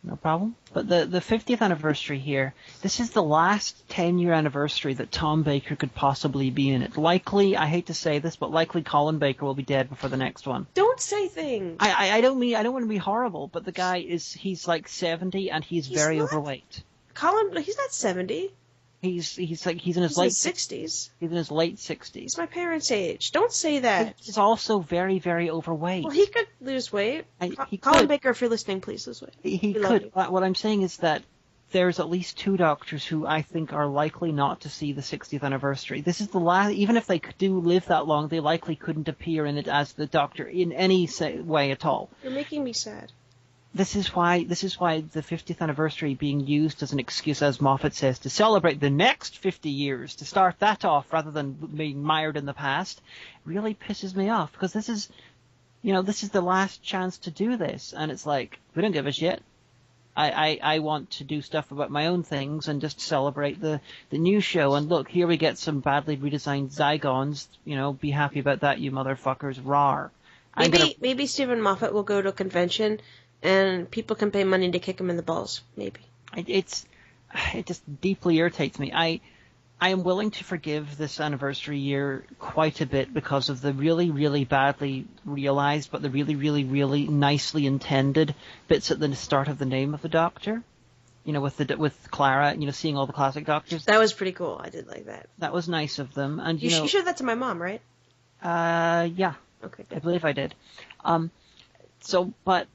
No problem. But the 50th anniversary here, this is the last 10-year anniversary that Tom Baker could possibly be in it. Likely, I hate to say this, but likely Colin Baker will be dead before the next one. Don't say things. I don't want to be horrible, but the guy he's like 70 and he's very overweight. Colin, he's not 70. He's in his late 60s. He's in his late 60s. He's my parents' age. Don't say that. He's also very, very overweight. Well, he could lose weight. He Colin could. Baker, if you're listening, please lose weight. He could. What I'm saying is that there's at least 2 Doctors who I think are likely not to see the 60th anniversary. This is the last. Even if they do live that long, they likely couldn't appear in it as the Doctor in any way at all. You're making me sad. This is why the 50th anniversary being used as an excuse, as Moffat says, to celebrate the next 50 years, to start that off rather than being mired in the past, really pisses me off, because this is the last chance to do this, and it's like, we don't give a shit. I want to do stuff about my own things and just celebrate the new show, and look, here we get some badly redesigned Zygons, be happy about that, you motherfuckers, rawr. Maybe Stephen Moffat will go to a convention and people can pay money to kick him in the balls. Maybe. It just deeply irritates me. I am willing to forgive this anniversary year quite a bit because of the really, really badly realized, but the really, really, really nicely intended bits at the start of the name of the Doctor. With Clara, seeing all the classic Doctors. That was pretty cool. I did like that. That was nice of them. And you showed that to my mom, right? Yeah. Okay. I believe I did. But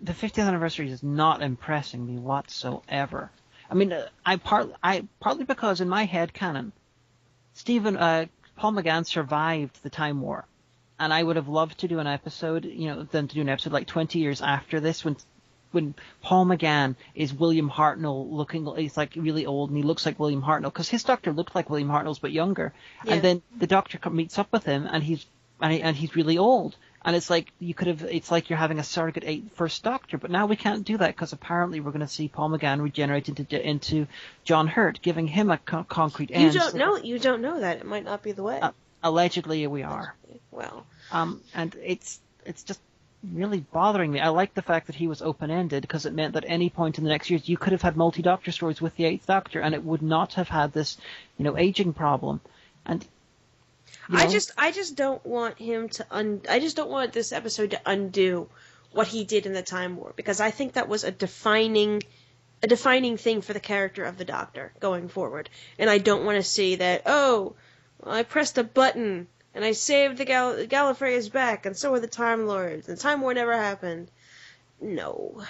the 50th anniversary is not impressing me whatsoever. I mean, partly because in my head canon, Paul McGann survived the Time War, and I would have loved to do an episode, like 20 years after this, when Paul McGann is William Hartnell looking, he's like really old and he looks like William Hartnell, because his Doctor looked like William Hartnell's but younger, and then the Doctor meets up with him and he's really old. And it's like it's like you're having a surrogate first Doctor, but now we can't do that because apparently we're going to see Paul McGann regenerate into John Hurt, giving him a concrete end. You don't know that. It might not be the way. Allegedly, we are. Well. And it's just really bothering me. I like the fact that he was open-ended because it meant that any point in the next years you could have had multi-Doctor stories with the 8th Doctor, and it would not have had this, aging problem. And I just don't want him to I just don't want this episode to undo what he did in the Time War, because I think that was a defining thing for the character of the Doctor going forward. And I don't want to see that, I pressed a button and I saved the Gallifrey's back and so are the Time Lords and Time War never happened. No.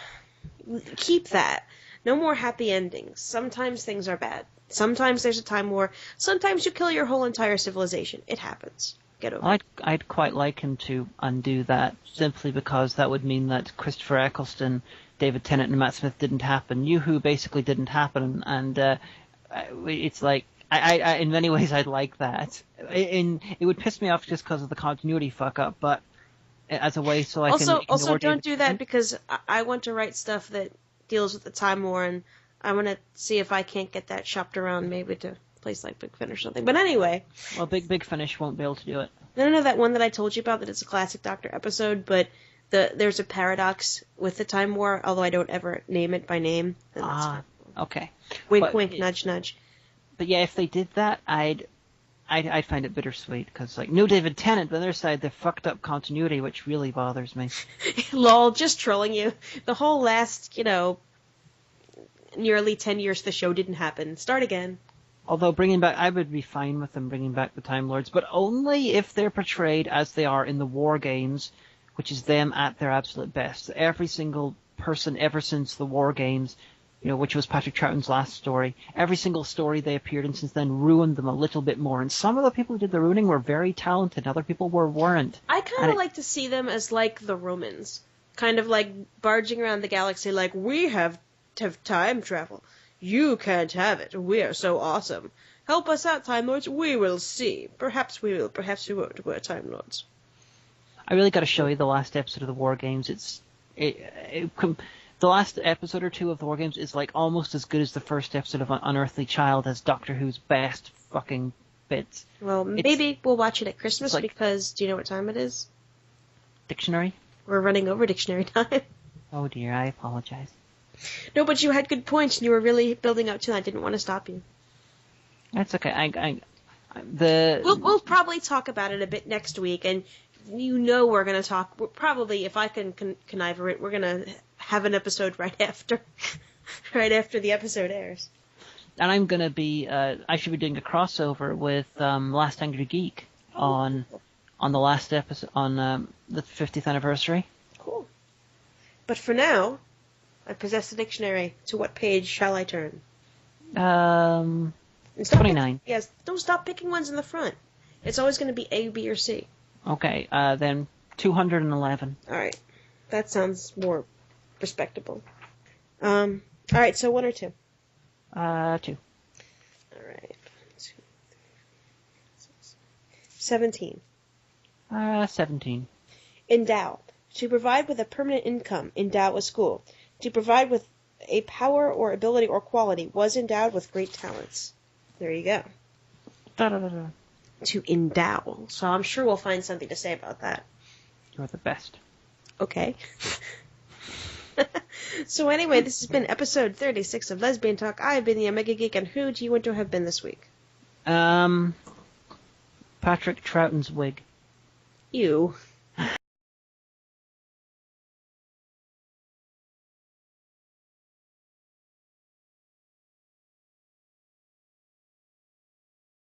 Keep that. No more happy endings. Sometimes things are bad. Sometimes there's a time war. Sometimes you kill your whole entire civilization. It happens. Get over it. I'd quite like him to undo that, simply because that would mean that Christopher Eccleston, David Tennant, and Matt Smith didn't happen. New Who basically didn't happen, and it's like, I in many ways I'd like that. It would piss me off just because of the continuity fuck up, but as a way so I can ignore Also, don't David do that, because I want to write stuff that deals with the Time War, and I want to see if I can't get that shopped around maybe to a place like Big Finish or something. But anyway. Well, Big Finish won't be able to do it. No, that one that I told you about that it's a Classic Doctor episode, but there's a paradox with the Time War, although I don't ever name it by name. Okay. Wink, wink, nudge, nudge. But yeah, if they did that, I'd find it bittersweet, because, like, no David Tennant, but on the other side, they fucked up continuity, which really bothers me. Lol, just trolling you. The whole last, nearly 10 years the show didn't happen. Start again. Although I would be fine with them bringing back the Time Lords, but only if they're portrayed as they are in the War Games, which is them at their absolute best. Every single person ever since the War Games, which was Patrick Troughton's last story, every single story they appeared in since then ruined them a little bit more. And some of the people who did the ruining were very talented, other people weren't. I kind of like to see them as like the Romans, kind of like barging around the galaxy like, we have time travel. You can't have it. We're so awesome. Help us out, Time Lords. We will see. Perhaps we will. Perhaps we won't. We're Time Lords. I really got to show you the last episode of the War Games. The last episode or two of the War Games is like almost as good as the first episode of Unearthly Child as Doctor Who's best fucking bits. Well, maybe we'll watch it at Christmas because do you know what time it is? Dictionary? We're running over dictionary time. Oh dear, I apologize. No, but you had good points and you were really building up to that. I didn't want to stop you. That's okay. We'll probably talk about it a bit next week, and we're going to talk. Probably, if I can connive it, we're going to have an episode right after the episode airs. And I'm going to be. I should be doing a crossover with Last Angry Geek on the last episode on the 50th anniversary. Cool. But for now, I possess the dictionary. To what page shall I turn? 29. Yes, don't stop picking ones in the front. It's always going to be A, B, or C. Okay, then 211. All right. That sounds more respectable. All right, so 1 or 2? 2. All right. 17. 17. Endow. To provide with a permanent income, endow a school. To provide with a power or ability or quality, was endowed with great talents. There you go. Da-da-da-da. To endow. So I'm sure we'll find something to say about that. You're the best. Okay. So anyway, this has been episode 36 of Lesbian Talk. I have been the Omega Geek, and who do you want to have been this week? Patrick Troughton's wig. You.